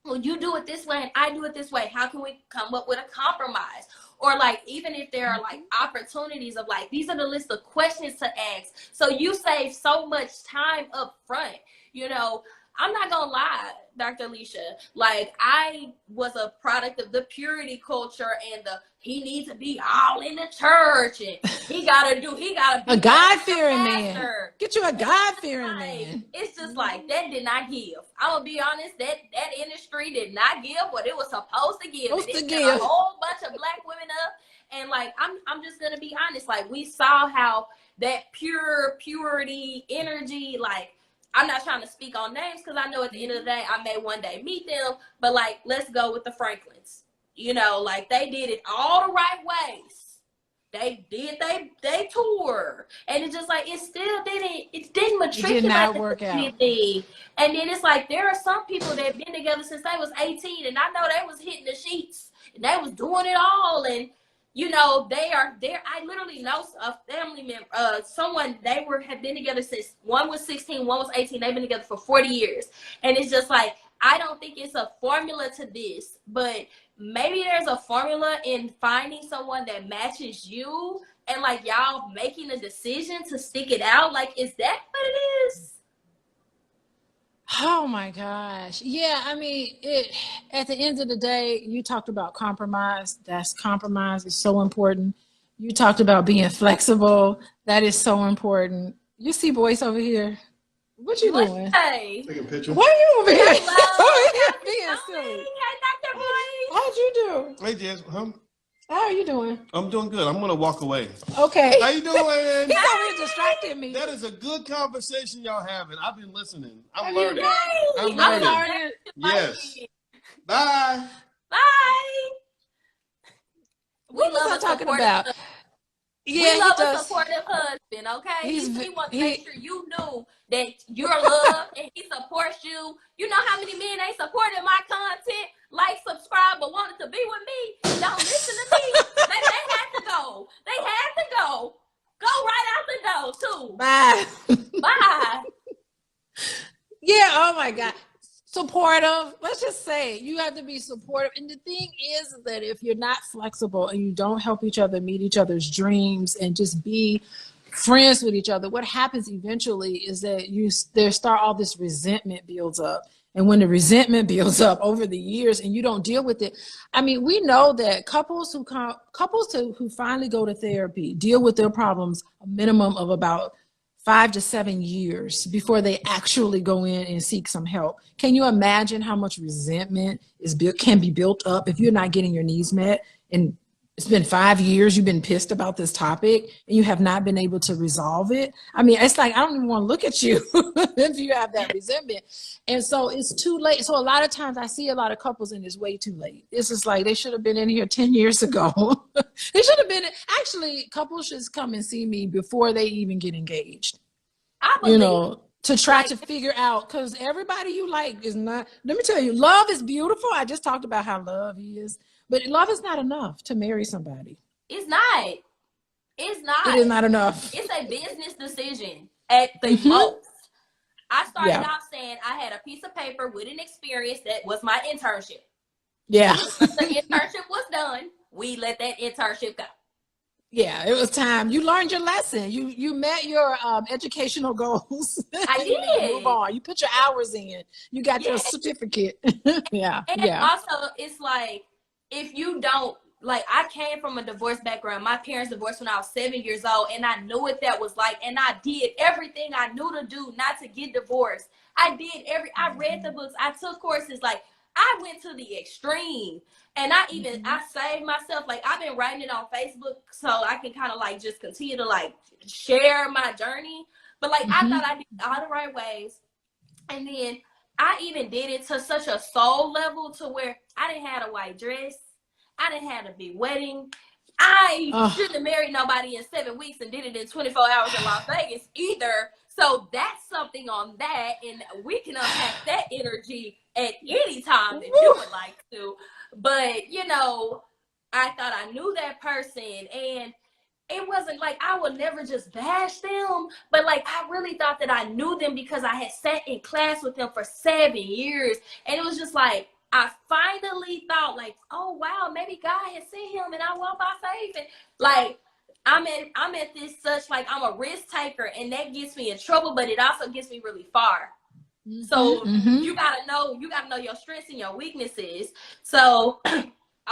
well, you do it this way and I do it this way. How can we come up with a compromise? Or like, even if there are like opportunities of like, these are the list of questions to ask. So you save so much time up front, you know. I'm not gonna lie, Dr. Alicia, like, I was a product of the purity culture and he needs to be all in the church, and he gotta be a God-fearing man. Get you a God-fearing man. It's just like, that did not give. I'm gonna be honest, that industry did not give what it was supposed to give. It sent a whole bunch of black women up, and like, I'm just gonna be honest, like, we saw how that purity energy, like, I'm not trying to speak on names because I know at the end of the day I may one day meet them, but like, let's go with the Franklins. You know, like, they did it all the right ways. They did they tour, and it's just like, it didn't matriculate. It did not work out. And then it's like, there are some people that have been together since they was 18, and I know they was hitting the sheets and they was doing it all, and you know, I literally know a family member, someone, have been together since one was 16, one was 18. They've been together for 40 years. And it's just like, I don't think it's a formula to this, but maybe there's a formula in finding someone that matches you, and like, y'all making a decision to stick it out. Like, is that what it is? Oh my gosh. Yeah, I mean, at the end of the day, you talked about compromise. Compromise is so important. You talked about being flexible. That is so important. You see Boyce over here. What you doing? Hey. Taking a picture. Why are you over here? Hello. Being silly. Hey, Dr. Boyce. How'd you do? Hey, Jess. How are you doing? I'm doing good. I'm gonna walk away. Okay. How you doing? He's over here distracting me. That is a good conversation y'all having. I've been listening. I'm Have learning. I'm learning. Yes. Bye. Bye. What was I talking about? Yeah, we love a supportive husband, okay? He wants to make sure you know that you're loved and he supports you. You know how many men ain't supporting my content? like, subscribe, but wanted to be with me, don't listen to me. They had to go. They had to go. Go right out the door too. Bye. Bye. Yeah, oh my God. Supportive. Let's just say you have to be supportive. And the thing is that if you're not flexible and you don't help each other meet each other's dreams and just be friends with each other, what happens eventually is that all this resentment builds up. And when the resentment builds up over the years and you don't deal with it, I mean, we know that couples who finally go to therapy deal with their problems a minimum of about 5 to 7 years before they actually go in and seek some help. Can you imagine how much resentment can be built up if you're not getting your needs met? And it's been 5 years, you've been pissed about this topic and you have not been able to resolve it. I mean, it's like, I don't even want to look at you if you have that resentment. And so it's too late. So a lot of times I see a lot of couples and it's way too late. It's just like, they should have been in here 10 years ago. They should have been, actually, couples should come and see me before they even get engaged. I believe, to try to figure out, because everybody you like is not, let me tell you, love is beautiful. I just talked about how love is, but love is not enough to marry somebody. It's not. It's not. It is not enough. It's a business decision at the most. I started out saying I had a piece of paper with an experience that was my internship. Yeah. The internship was done. We let that internship go. Yeah, it was time. You learned your lesson. You met your educational goals. I did. Move on. You put your hours in. You got your certificate. Yeah. And also, it's like, if you don't, like, I came from a divorce background. My parents divorced when I was 7 years old, and I knew what that was like. And I did everything I knew to do not to get divorced. I read the books. I took courses. Like, I went to the extreme. And I saved myself. Like, I've been writing it on Facebook so I can kind of like just continue to like share my journey. But like, I thought I did all the right ways. And then I even did it to such a soul level to where I didn't have a white dress. I didn't have a big wedding. I shouldn't have married nobody in 7 weeks and did it in 24 hours in Las Vegas either. So that's something on that. And we can unpack that energy at any time that you would like to. But, you know, I thought I knew that person, and it wasn't like I would never just bash them, but like I really thought that I knew them because I had sat in class with them for 7 years. And it was just like, I finally thought like, oh, wow, maybe God has sent him and I walk by faith. And like, I'm at this such, like, I'm a risk taker, and that gets me in trouble, but it also gets me really far. So you gotta know your strengths and your weaknesses. So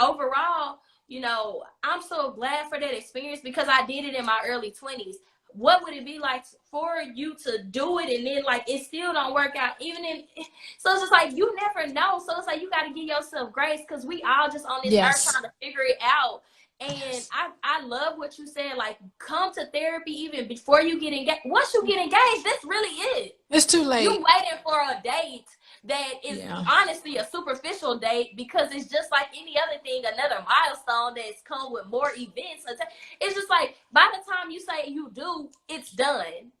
overall, you know, I'm so glad for that experience because I did it in my early 20s. What would it be like for you to do it and then like it still don't work out? So it's just like you never know. So it's like you got to give yourself grace because we all just on this earth trying to figure it out. And I love what you said, like, come to therapy even before you get engaged. Once you get engaged, that's really it. It's too late. You're waiting for a date that is honestly a superficial date because it's just like any other thing, another milestone that's come with more events. It's just like by the time you say you do, it's done.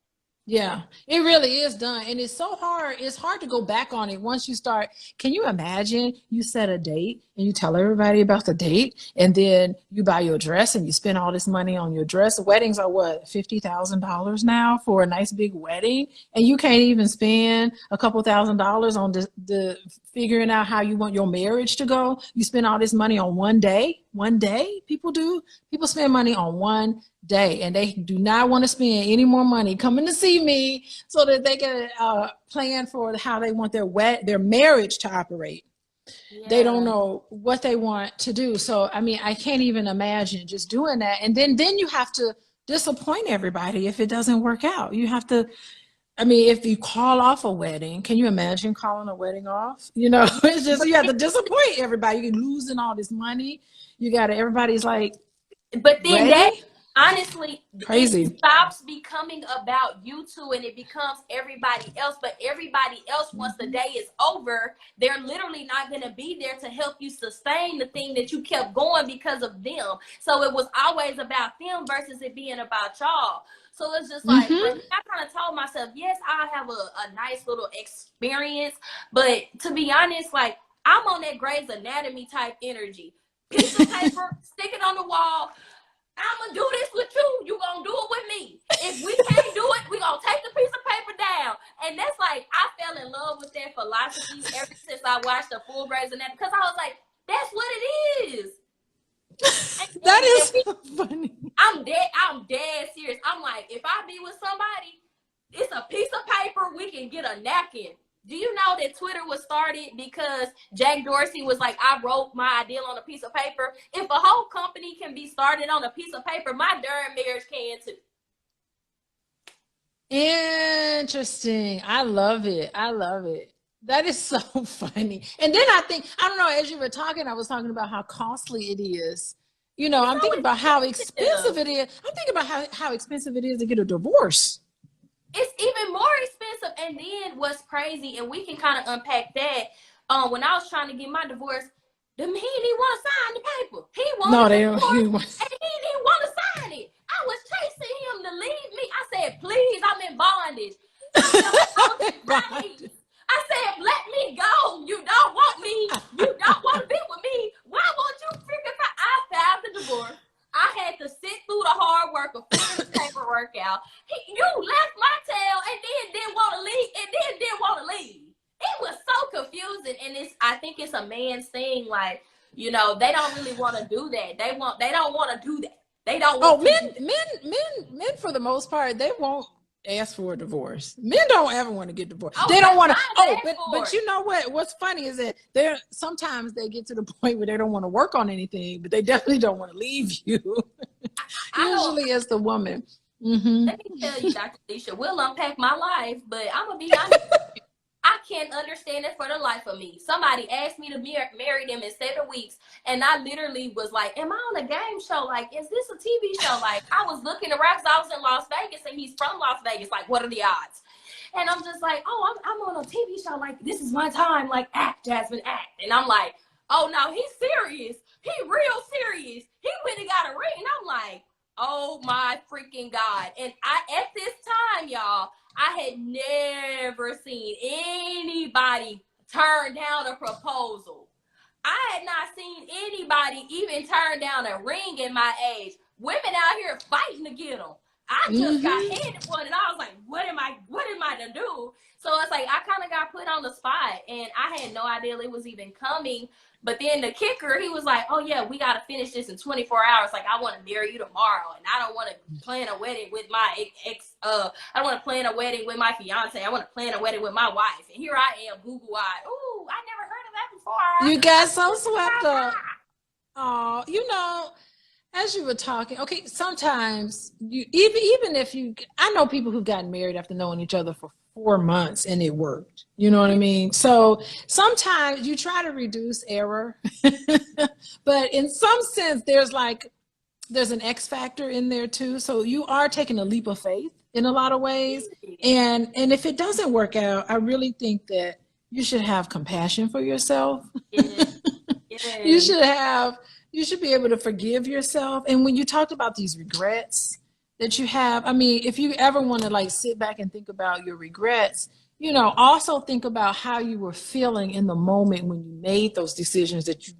Yeah, it really is done. And it's so hard. It's hard to go back on it once you start. Can you imagine you set a date and you tell everybody about the date and then you buy your dress and you spend all this money on your dress? Weddings are what, $50,000 now for a nice big wedding? And you can't even spend a couple $1,000s on the figuring out how you want your marriage to go. You spend all this money on one day. People spend money on one day, and they do not want to spend any more money coming to see me so that they can plan for how they want their marriage to operate. Yeah. They don't know what they want to do. So, I mean, I can't even imagine just doing that. And then you have to disappoint everybody if it doesn't work out. You have to, I mean, if you call off a wedding, can you imagine calling a wedding off? You know, it's just, you have to disappoint everybody. You're losing all this money. Everybody's like, but then that, honestly, crazy. It stops becoming about you two and it becomes everybody else. But everybody else, once the day is over, they're literally not going to be there to help you sustain the thing that you kept going because of them. So it was always about them versus it being about y'all. So it's just like, I kind of told myself, yes, I have a nice little experience. But to be honest, like, I'm on that Grey's Anatomy type energy. Piece of paper, stick it on the wall. I'm gonna do this with you. You gonna do it with me. If we can't do it, we gonna take the piece of paper down. And that's like, I fell in love with that philosophy ever since I watched the full Grey's Anatomy, because I was like, that's what it is. That is funny. I'm dead serious. I'm like, if I be with somebody, it's a piece of paper, we can get a napkin. Do you know that Twitter was started because Jack Dorsey was like, I wrote my ideal on a piece of paper? If a whole company can be started on a piece of paper, my darn marriage can too. Interesting. I love it. I love it. That is so funny. And then I think, I don't know, as you were talking, I was talking about how costly it is. You know, I'm thinking about how expensive it is. I'm thinking about how expensive it is to get a divorce. It's even more expensive. And then what's crazy, and we can kind of unpack that. When I was trying to get my divorce, he didn't want to sign the paper. He wanted and he didn't want to sign it. I was chasing him to leave me. I said, please, I'm in bondage. I said, let me go. You don't want me. You don't want to be with me. Why won't you freaking I filed the divorce. I had to sit through the hard work of filling the paperwork out. You left my tail and then didn't want to leave and then didn't want to leave. It was so confusing. And I think it's a man's thing. Like, you know, they don't really want to do that. They don't want to do that. They don't want men for the most part, they won't ask for a divorce. Men don't ever want to get divorced. Oh, they don't want to. But you know what? What's funny is that sometimes they get to the point where they don't want to work on anything, but they definitely don't want to leave you. Usually, it's the woman. Mm-hmm. Let me tell you, Dr. Alicia, we'll unpack my life, but I'm gonna be honest. I can't understand it for the life of me. Somebody asked me to marry them in 7 weeks, and I literally was like, am I on a game show? Like, is this a TV show? Like, I was looking around because I was in Las Vegas, and he's from Las Vegas. Like, what are the odds? And I'm just like, oh, I'm on a TV show. Like, this is my time. Like, act, Jasmine, act. And I'm like, oh, no, he's serious. He real serious. He went and got a ring. And I'm like, oh, my freaking God. And at this time, y'all, I had never seen anybody turn down a proposal. I had not seen anybody even turn down a ring in my age. Women out here fighting to get them. I just got handed one, and I was like, what am I to do? So it's like, I kind of got put on the spot, and I had no idea it was even coming. But then the kicker, he was like, oh, yeah, we got to finish this in 24 hours. Like, I want to marry you tomorrow. And I don't want to plan a wedding with my I don't want to plan a wedding with my fiance. I want to plan a wedding with my wife. And here I am, Google-eyed. Ooh, I never heard of that before. You got so swept up. Oh, you know, as you were talking, okay, sometimes even if I know people who've gotten married after knowing each other for 4 months and it worked. You know what I mean? So sometimes you try to reduce error, but in some sense, there's an X factor in there too. So you are taking a leap of faith in a lot of ways. And if it doesn't work out, I really think that you should have compassion for yourself. Yeah. You should be able to forgive yourself. And when you talked about these regrets that you have, I mean, if you ever want to like sit back and think about your regrets, you know, also think about how you were feeling in the moment when you made those decisions that you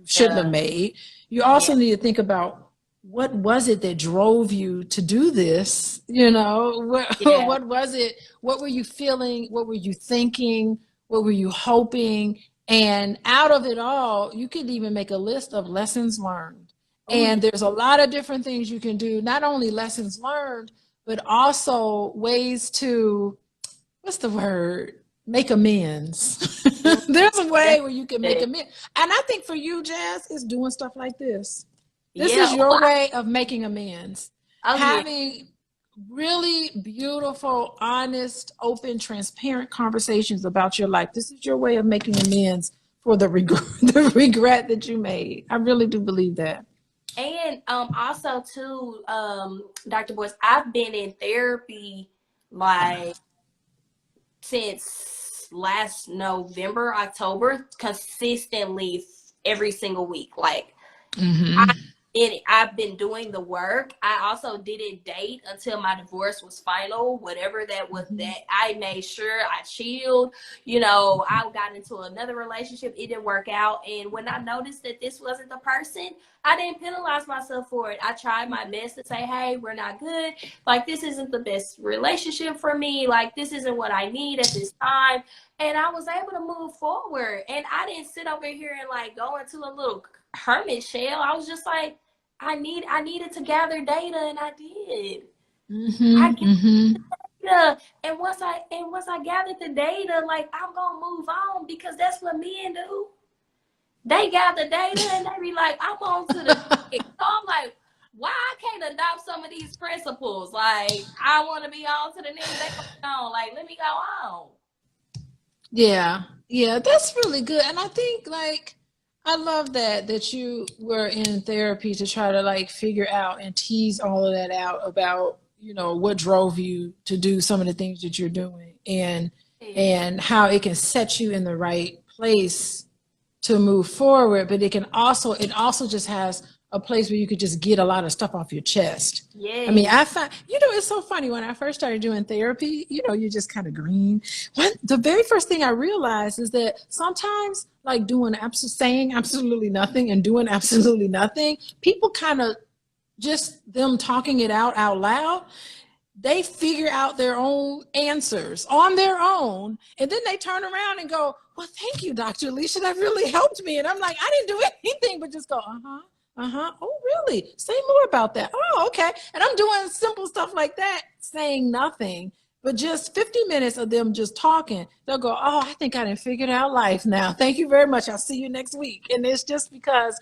shouldn't have made. You also need to think about what was it that drove you to do this? You know, what was it? What were you feeling? What were you thinking? What were you hoping? And out of it all, you could even make a list of lessons learned. And there's a lot of different things you can do, not only lessons learned, but also ways to, make amends. There's a way where you can make amends. And I think for you, Jazz, is doing stuff like this. This is your way of making amends. Having really beautiful, honest, open, transparent conversations about your life. This is your way of making amends for the regret that you made. I really do believe that. And also too, Dr. Boyce, I've been in therapy like since last October, consistently every single week. Like I've been doing the work. I also didn't date until my divorce was final, whatever that was. That I made sure I chilled. You know, I got into another relationship. It didn't work out. And when I noticed that this wasn't the person, I didn't penalize myself for it. I tried my best to say, hey, we're not good. Like, this isn't the best relationship for me. Like, this isn't what I need at this time. And I was able to move forward. And I didn't sit over here and like go into a little hermit shell. I was just like, I needed to gather data, and I did. I gathered data, and once I gathered the data, like, I'm gonna move on, because that's what men do. They gather data and they be like, I'm on to the next. So I'm like, why I can't adopt some of these principles? Like, I want to be on to the next. They on, like, let me go on. Yeah, that's really good. And I think, like, I love that you were in therapy to try to like figure out and tease all of that out about, you know, what drove you to do some of the things that you're doing, and how it can set you in the right place to move forward. But it also just has a place where you could just get a lot of stuff off your chest. Yeah. I mean, I find, you know, it's so funny, when I first started doing therapy, you know, you're just kind of green. The very first thing I realized is that sometimes, like, saying absolutely nothing and doing absolutely nothing, people kind of, just them talking it out loud, they figure out their own answers on their own. And then they turn around and go, well, thank you, Dr. Alicia, that really helped me. And I'm like, I didn't do anything but just go, oh, really? Say more about that. Oh, okay. And I'm doing simple stuff like that, saying nothing, but just 50 minutes of them just talking. They'll go, oh, I think I done figured out life now. Thank you very much. I'll see you next week. And it's just because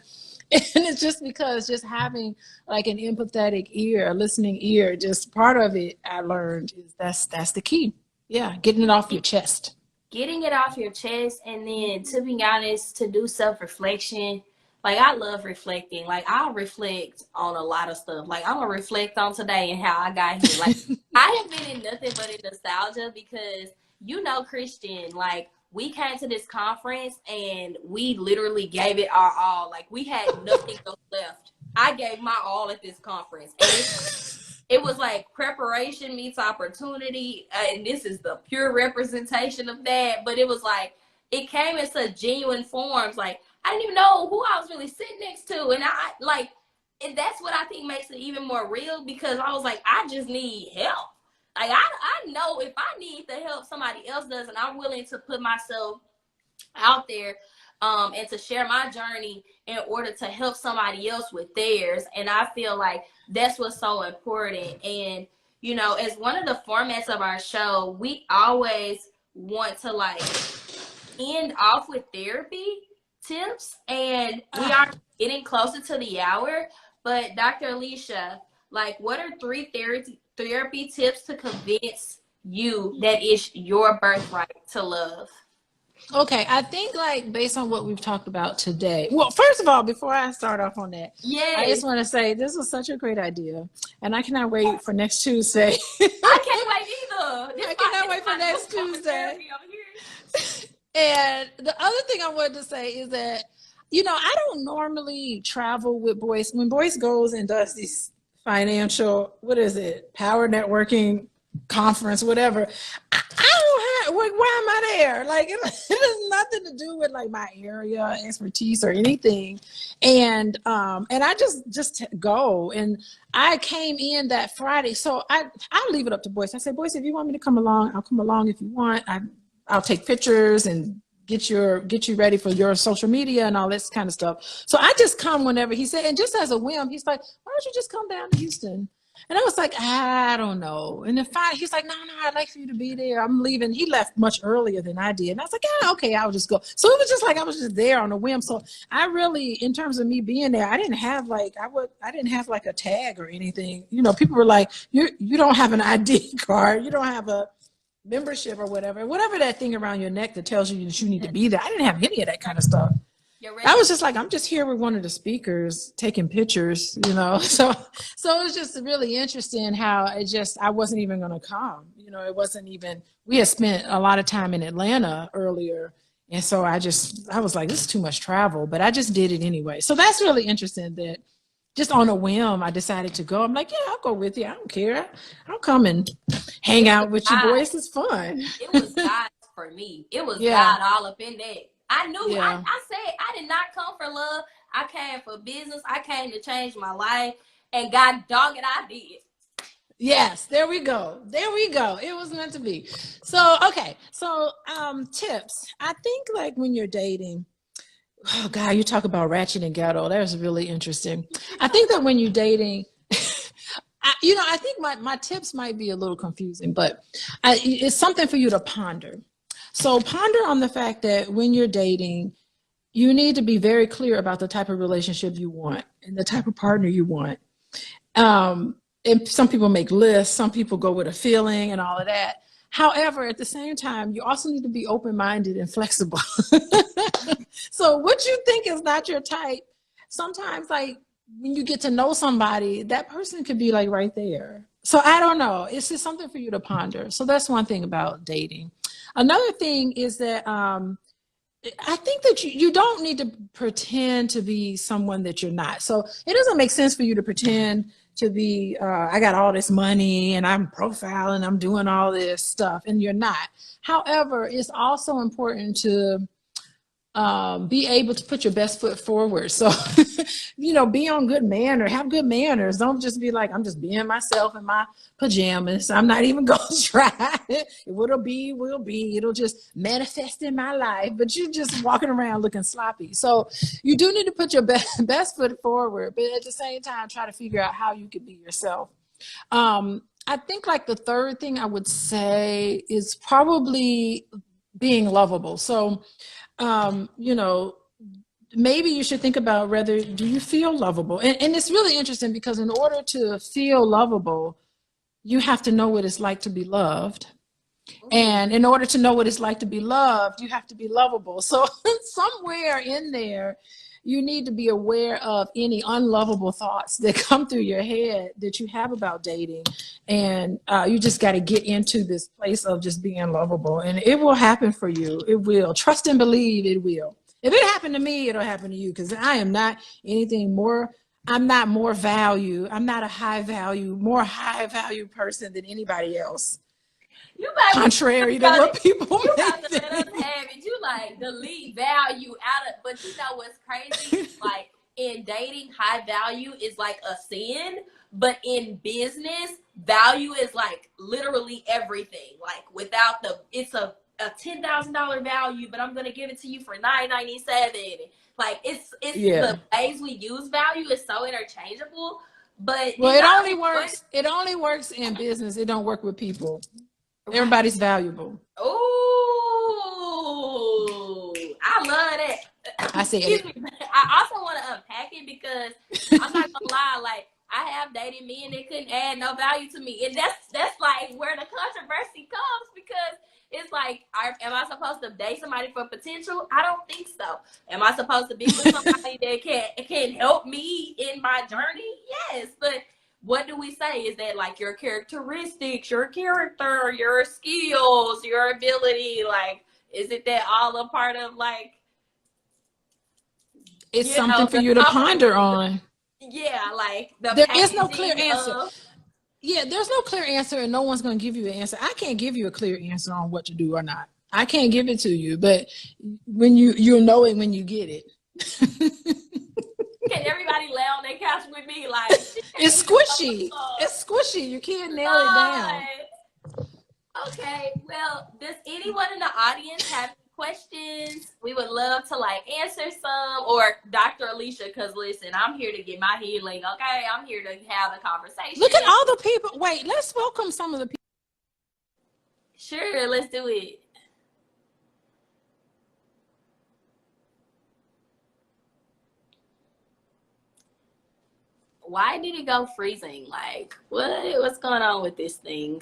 just having like an empathetic ear, a listening ear, just part of it, I learned, is that's the key. Yeah. Getting it off your chest. Getting it off your chest. And then, to be honest, to do self-reflection. Like, I love reflecting. Like, I'll reflect on a lot of stuff. Like, I'm going to reflect on today and how I got here. Like, I have been in nothing but in nostalgia, because, you know, Christian, like, we came to this conference and we literally gave it our all. Like, we had nothing else left. I gave my all at this conference. And it was like preparation meets opportunity. And this is the pure representation of that. But it was like, it came in such genuine forms. Like, I didn't even know who I was really sitting next to. And and that's what I think makes it even more real, because I was like, I just need help. Like, I know if I need the help, somebody else does, and I'm willing to put myself out there and to share my journey in order to help somebody else with theirs. And I feel like that's what's so important. And, you know, as one of the formats of our show, we always want to like end off with therapy tips, and we are getting closer to the hour. But Dr. Alicia, like, what are 3 therapy tips to convince you that it's your birthright to love? Okay, I think, like, based on what we've talked about today. Well, first of all, before I start off on that, I just want to say this was such a great idea, and I cannot wait for next Tuesday. I can't wait either. I cannot wait for next Tuesday. And the other thing I wanted to say is that, you know, I don't normally travel with Boyce. When Boyce goes and does these financial, power networking conference, whatever, I don't have, why am I there? Like, it has nothing to do with like my area expertise or anything. And I just go. And I came in that Friday. So I'll leave it up to Boyce. I said, Boyce, if you want me to come along, I'll come along. If you want, I'll take pictures and get you ready for your social media and all this kind of stuff. So I just come whenever he said, and just as a whim, he's like, why don't you just come down to Houston? And I was like, I don't know. And then finally, he's like, no, I'd like for you to be there. I'm leaving. He left much earlier than I did. And I was like, yeah, okay, I'll just go. So it was just like, I was just there on a whim. So I really, in terms of me being there, I didn't have like a tag or anything. You know, people were like, you don't have an ID card. You don't have a membership or whatever that thing around your neck that tells you that you need to be there. I didn't have any of that kind of stuff. I was just like, I'm just here with one of the speakers taking pictures, you know. So it was just really interesting how I wasn't even going to come. You know, it wasn't even, we had spent a lot of time in Atlanta earlier. And so I was like, this is too much travel, but I just did it anyway. So that's really interesting that just on a whim, I decided to go. I'm like, yeah, I'll go with you. I don't care. I'll come and hang out with you, boys. It's fun. It was God for me. It was Yeah. God all up in that. I knew. Yeah. I said I did not come for love. I came for business. I came to change my life, and God dog it, I did. Yes, there we go. There we go. It was meant to be. So, okay. So, tips. I think like when you're dating, oh God, you talk about ratchet and ghetto. That was really interesting. I think that when you're dating, I think my tips might be a little confusing, but it's something for you to ponder. So ponder on the fact that when you're dating, you need to be very clear about the type of relationship you want and the type of partner you want. And some people make lists, some people go with a feeling and all of that. However, at the same time, you also need to be open-minded and flexible. So what you think is not your type, sometimes like when you get to know somebody, that person could be like right there. So I don't know. It's just something for you to ponder. So that's one thing about dating. Another thing is that I think that you don't need to pretend to be someone that you're not. So it doesn't make sense for you to pretend to be, I got all this money and I'm profiling, I'm doing all this stuff, and you're not. However, it's also important to be able to put your best foot forward. So, be on good manners, have good manners. Don't just be like, I'm just being myself in my pajamas. I'm not even going to try it. What'll be, will be. It'll just manifest in my life. But you're just walking around looking sloppy. So you do need to put your best foot forward, but at the same time, try to figure out how you can be yourself. I think like the third thing I would say is probably being lovable. So, maybe you should think about whether do you feel lovable, and it's really interesting because in order to feel lovable, you have to know what it's like to be loved, and in order to know what it's like to be loved, you have to be lovable. So somewhere in there, you need to be aware of any unlovable thoughts that come through your head that you have about dating. And you just got to get into this place of just being lovable. And it will happen for you. It will. Trust and believe it will. If it happened to me, it'll happen to you, because I am not anything more. I'm not more value. I'm not a more high value person than anybody else. Contrary to what people you may have to think. let us have it. You like delete value out of, but you know what's crazy? Like in dating, high value is like a sin, but in business, value is like literally everything. Like without it's a $10,000 value, but I'm gonna give it to you for $9.97. Like it's the ways we use value is so interchangeable. But well, it only works. It only works in business. It don't work with people. Everybody's valuable. Oh, I love that. I said it. I also want to unpack it because I'm not gonna lie. Like I have dated men that couldn't add no value to me, and that's like where the controversy comes, because it's like, am I supposed to date somebody for potential? I don't think so. Am I supposed to be with somebody that can help me in my journey? Yes, but what do we say? Is that like your characteristics, your character, your skills, your ability? Like, is it that all a part of like? It's something for you to ponder on. Yeah, like there is no clear answer. Yeah, there's no clear answer, and no one's going to give you an answer. I can't give you a clear answer on what to do or not. I can't give it to you, but when you'll know it when you get it. Can everybody lay on their couch with me? Like it's squishy. It's squishy. You can't nail it down. Okay. Well, does anyone in the audience have any questions? We would love to like answer some, or Dr. Alicia, because listen, I'm here to get my healing. Okay, I'm here to have a conversation. Look at all the people. Wait, let's welcome some of the people. Sure, let's do it. Why did it go freezing? Like, what's going on with this thing?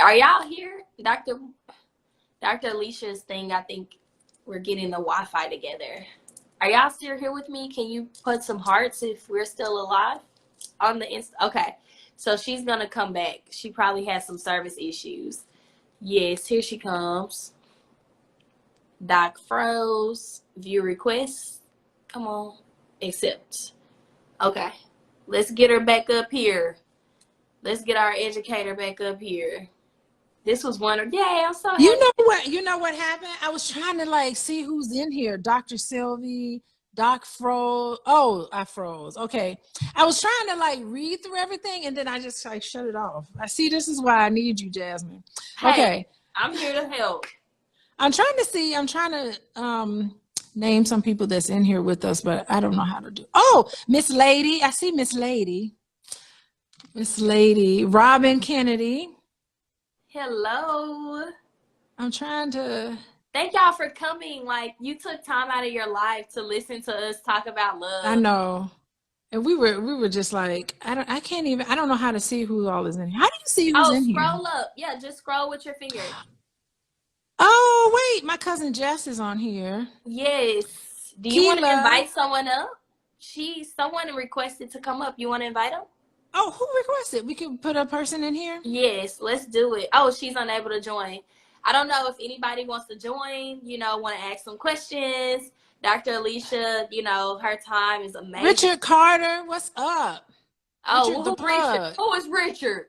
Are y'all here? Dr. Alicia's thing, I think we're getting the Wi-Fi together. Are y'all still here with me? Can you put some hearts if we're still alive on the Okay, so she's going to come back. She probably has some service issues. Yes, here she comes. Doc froze. View request. Come on. Accept. Okay. Let's get her back up here. Let's get our educator back up here. This was one of, yay, I'm so happy. You know what happened? I was trying to like see who's in here. Dr. Sylvie, Doc froze. Oh, I froze. Okay. I was trying to like read through everything and then I just like shut it off. I see, this is why I need you, Jasmine. Hey, okay. I'm here to help. I'm trying to name some people that's in here with us, but I don't know how to do. Oh, Miss Lady. I see Miss Lady. Miss Lady. Robin Kennedy. Hello. I'm trying to. Thank y'all for coming. Like, you took time out of your life to listen to us talk about love. I know. And we were just like, I don't know how to see who all is in here. How do you see who's in here? Scroll up. Yeah, just scroll with your finger. Oh, wait, my cousin Jess is on here. Yes. Do you want to invite someone up? Someone requested to come up. You want to invite them? Oh, who requested? We can put a person in here? Yes, let's do it. Oh, she's unable to join. I don't know if anybody wants to join, want to ask some questions. Dr. Alicia, her time is amazing. Richard Carter, what's up? Oh, who is Richard?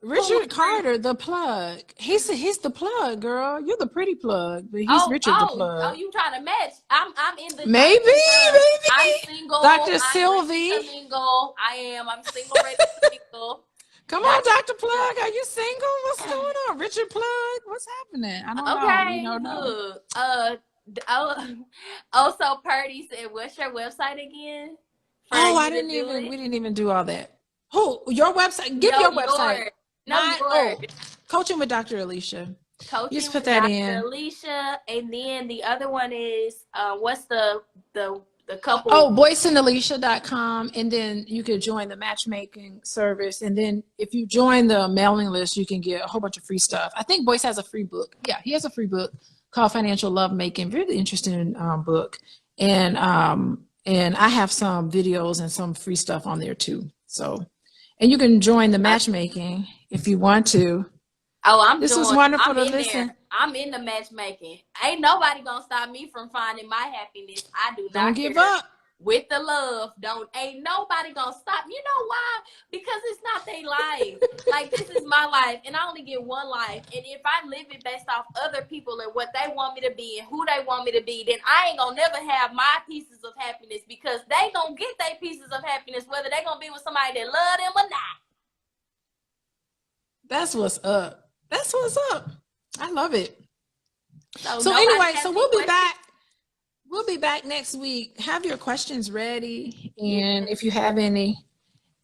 Richard Carter, the plug. He's the plug, girl. You're the pretty plug, but he's Richard the plug. Oh, you trying to match? I'm in the maybe. I'm single. Dr. Sylvie. I'm single. I'm single, ready to single. Come on, Dr. Plug. Are you single? What's going on? Richard Plug? What's happening? I don't know. So Purdy said, what's your website again? We didn't even do all that. Who? Your website? Give your website. Coaching with Dr. Alicia. Coaching just put that in. Dr. Alicia, and then the other one is what's the couple? Oh, boyceandalicia.com, and then you could join the matchmaking service, and then if you join the mailing list, you can get a whole bunch of free stuff. I think Boyce has a free book. Yeah, he has a free book called Financial Lovemaking. Really interesting book, and I have some videos and some free stuff on there too. So, and you can join the matchmaking if you want to. Oh, this was wonderful to listen. There. I'm in the matchmaking. Ain't nobody gonna stop me from finding my happiness. I do not. Don't give up. With the love, ain't nobody gonna stop. You know why? Because it's not their life. Like, this is my life, and I only get one life. And if I live it based off other people and what they want me to be and who they want me to be, then I ain't gonna never have my pieces of happiness, because they gonna get their pieces of happiness whether they gonna be with somebody that love them or not. That's what's up. That's what's up. I love it. So anyway, we'll be back. We'll be back next week. Have your questions ready, and if you have any.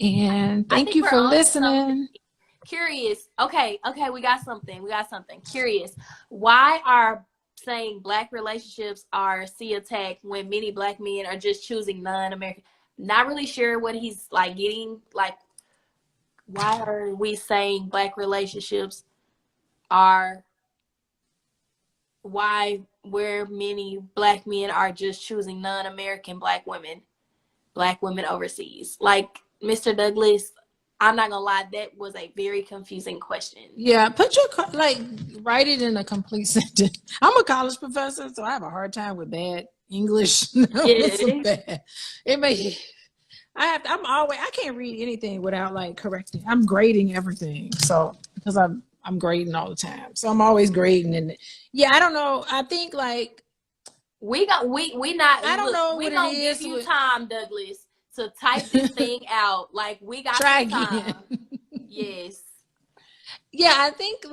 And thank you for listening. Curious. Okay, we got something. Curious. Why are saying Black relationships are attacked when many Black men are just choosing non-American? Not really sure what he's getting. Why are we saying Black relationships are where many Black men are just choosing non-American Black women overseas? Mr. Douglas, I'm not gonna lie, that was a very confusing question. Yeah, write it in a complete sentence. I'm a college professor, so I have a hard time with bad English. I can't read anything without correcting. I'm grading everything, so because I'm grading all the time, so I'm always grading. And I don't know. I think we not. I don't know what it is. We gonna give you time, Douglas, to type this thing out. We got try time. Again. Yes. Yeah, I think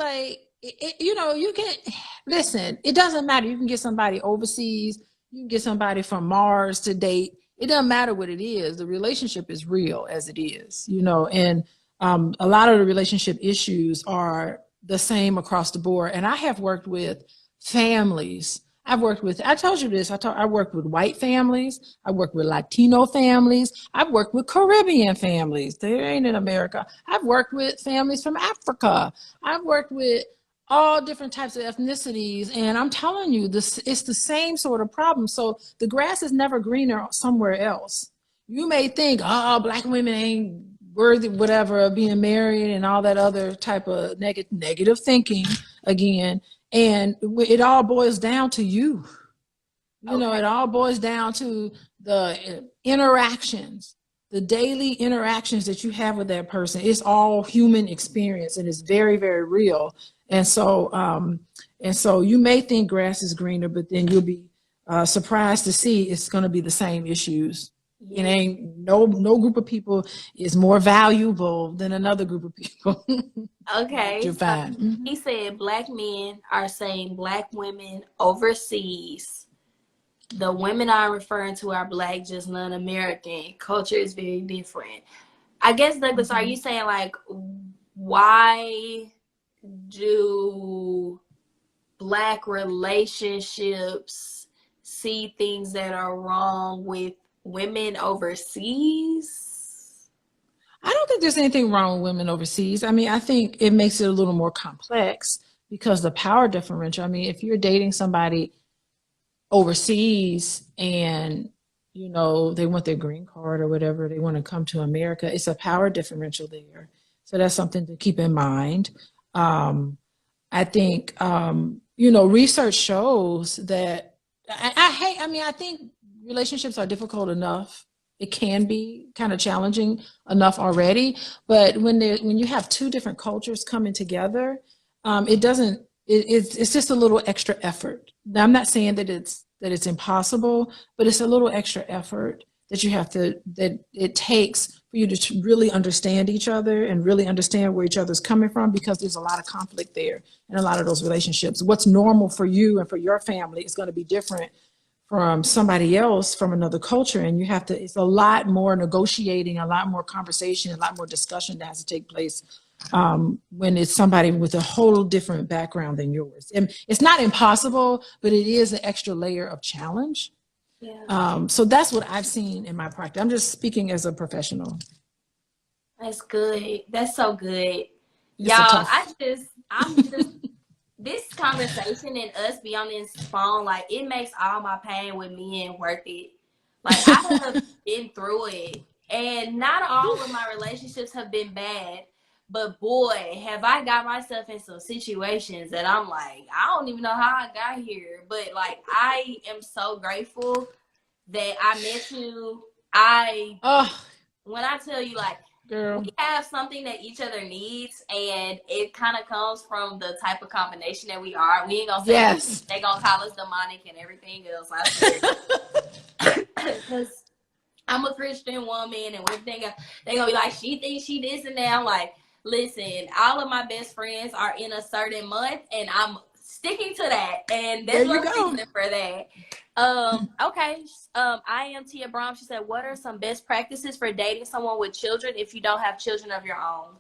you can listen. It doesn't matter. You can get somebody overseas. You can get somebody from Mars to date. It doesn't matter what it is. The relationship is real as it is, and a lot of the relationship issues are the same across the board. And I have worked with families. I told you this, I worked with white families. I worked with Latino families. I've worked with Caribbean families. They ain't in America. I've worked with families from Africa. I've worked with all different types of ethnicities. And I'm telling you, it's the same sort of problem. So the grass is never greener somewhere else. You may think, Black women ain't worthy, whatever, of being married and all that other type of negative thinking again. And it all boils down to you. You know, Okay. it all boils down to the interactions, the daily interactions that you have with that person. It's all human experience, and it's very, very real. And so you may think grass is greener, but then you'll be surprised to see it's going to be the same issues. It ain't no group of people is more valuable than another group of people. Okay. You're fine. So he said Black men are saying Black women overseas. The women I'm referring to are Black, just non-American. Culture is very different. I guess, Douglas, are you saying, like, why do Black relationships see things that are wrong with women overseas? I don't think there's anything wrong with women overseas. I mean, I think it makes it a little more complex because the power differential. I mean, if you're dating somebody overseas and, you know, they want their green card or whatever, they want to come to America, it's a power differential there. So that's something to keep in mind. I think, you know, research shows that I think relationships are difficult enough. It can be kind of challenging enough already, but when you have two different cultures coming together, it's just a little extra effort. Now, I'm not saying that it's impossible, but it's a little extra effort that it takes for you to really understand each other and really understand where each other's coming from, because there's a lot of conflict there in a lot of those relationships. What's normal for you and for your family is going to be different from somebody else from another culture, and it's a lot more negotiating, a lot more conversation, a lot more discussion that has to take place when it's somebody with a whole different background than yours. And it's not impossible, but it is an extra layer of challenge. Yeah. So that's what I've seen in my practice. I'm just speaking as a professional. That's good. That's so good. Y'all, I'm just this conversation and us be on this phone, like, it makes all my pain with men worth it. Like, I have been through it, and not all of my relationships have been bad, but boy, have I got myself in some situations that I'm like, I don't even know how I got here, but like, I am so grateful that I met you. When I tell you, like, Girl, we have something that each other needs, and it kind of comes from the type of combination that we are. We ain't gonna say yes. they gonna call us demonic and everything else. I swear, because I'm a Christian woman, and everything they gonna be like, she thinks she this and that. I'm like, listen, all of my best friends are in a certain month, and I'm sticking to that, and there's no reason for that. Okay. I am Tia Brom. She said, what are some best practices for dating someone with children if you don't have children of your own?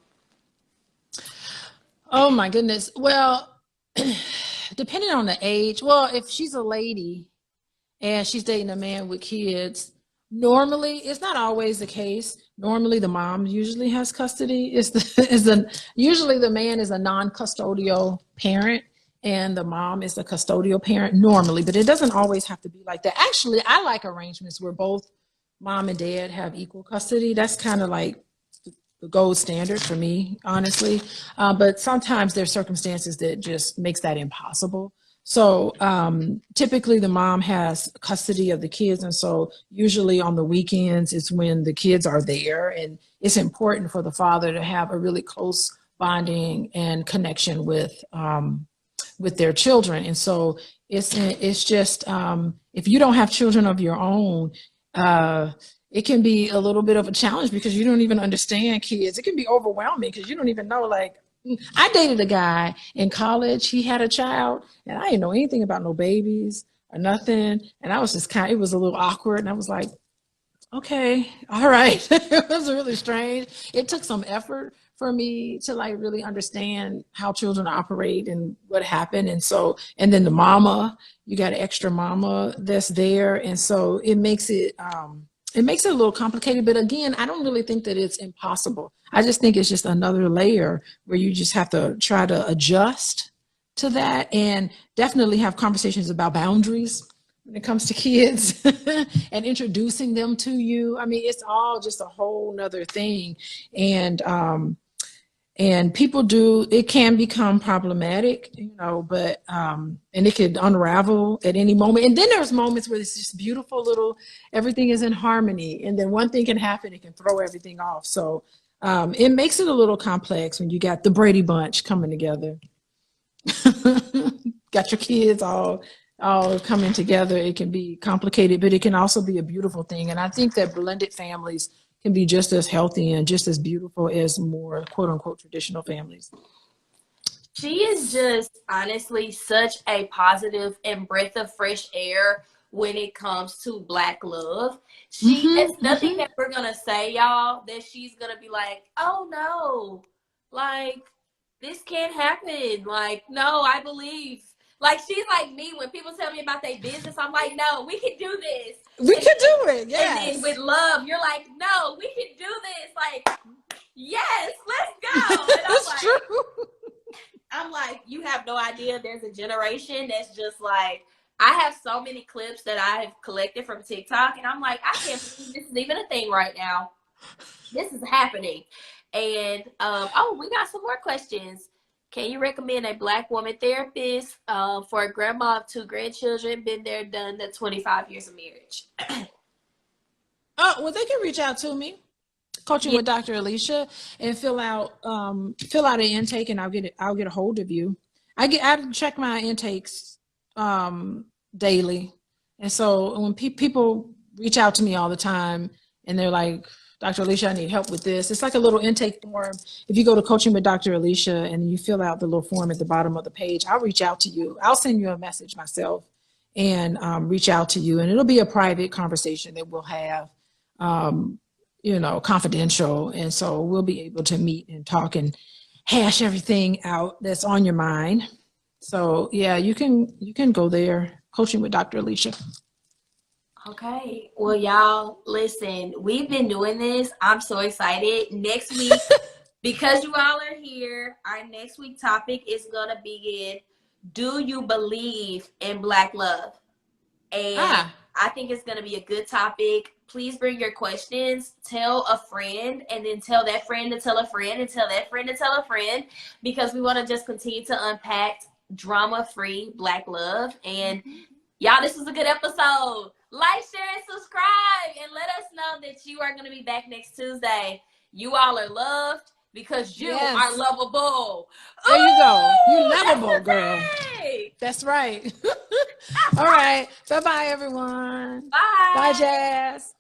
Oh my goodness. Well, depending on the age, well, if she's a lady and she's dating a man with kids, normally, it's not always the case. Normally the mom usually has custody. Usually the man is a non-custodial parent, and the mom is a custodial parent normally, but it doesn't always have to be like that. Actually, I like arrangements where both mom and dad have equal custody. That's kind of like the gold standard for me, honestly. But sometimes there's circumstances that just makes that impossible. So typically the mom has custody of the kids. And so usually on the weekends is when the kids are there. And it's important for the father to have a really close bonding and connection with their children. And so it's just, if you don't have children of your own, it can be a little bit of a challenge because you don't even understand kids. It can be overwhelming because you don't even know, like, I dated a guy in college. He had a child, and I didn't know anything about no babies or nothing. And I was just it was a little awkward. And I was like, okay, all right. It was really strange. It took some effort for me to like really understand how children operate and what happened. And so, and then the mama, you got an extra mama that's there. And so it makes it a little complicated, but again, I don't really think that it's impossible. I just think it's just another layer where you just have to try to adjust to that, and definitely have conversations about boundaries when it comes to kids and introducing them to you. I mean, it's all just a whole nother thing. And And people do, it can become problematic, but and it could unravel at any moment. And then there's moments where it's just beautiful little, everything is in harmony. And then one thing can happen, it can throw everything off. So it makes it a little complex when you got the Brady Bunch coming together. Got your kids all coming together. It can be complicated, but it can also be a beautiful thing. And I think that blended families can be just as healthy and just as beautiful as more quote unquote traditional families. She is just honestly such a positive and breath of fresh air when it comes to Black love. It's nothing that we're gonna say, y'all, that she's gonna be like, oh no, like this can't happen. Like, no, I believe. Like, she's like me. When people tell me about their business, I'm like, no, we can do this. We can do it, yes. And then with love, you're like, no, we can do this. Like, yes, let's go. And That's true. I'm like, you have no idea. There's a generation that's just like, I have so many clips that I have collected from TikTok, and I'm like, I can't believe this is even a thing right now. This is happening. And we got some more questions. Can you recommend a Black woman therapist for a grandma of 2 grandchildren? Been there, done the 25 years of marriage. Well, they can reach out to me, Coaching with Dr. Alicia, and fill out an intake, and I'll get a hold of you. I check my intakes daily, and so when people reach out to me all the time, and they're like, Dr. Alicia, I need help with this. It's like a little intake form. If you go to Coaching with Dr. Alicia and you fill out the little form at the bottom of the page, I'll reach out to you. I'll send you a message myself and reach out to you. And it'll be a private conversation that we'll have, confidential. And so we'll be able to meet and talk and hash everything out that's on your mind. So yeah, you can go there, Coaching with Dr. Alicia. Okay. Well, y'all, listen, we've been doing this. I'm so excited. Next week, because you all are here, our next week topic is going to begin, do you believe in Black love? And I think it's going to be a good topic. Please bring your questions. Tell a friend, and then tell that friend to tell a friend, and tell that friend to tell a friend, because we want to just continue to unpack drama-free Black love. And y'all, this was a good episode. Like, share, and subscribe, and let us know that you are going to be back next Tuesday. You all are loved because you are lovable. There you go. You lovable, girl. That's right. All right. Bye-bye, everyone. Bye. Bye, Jazz.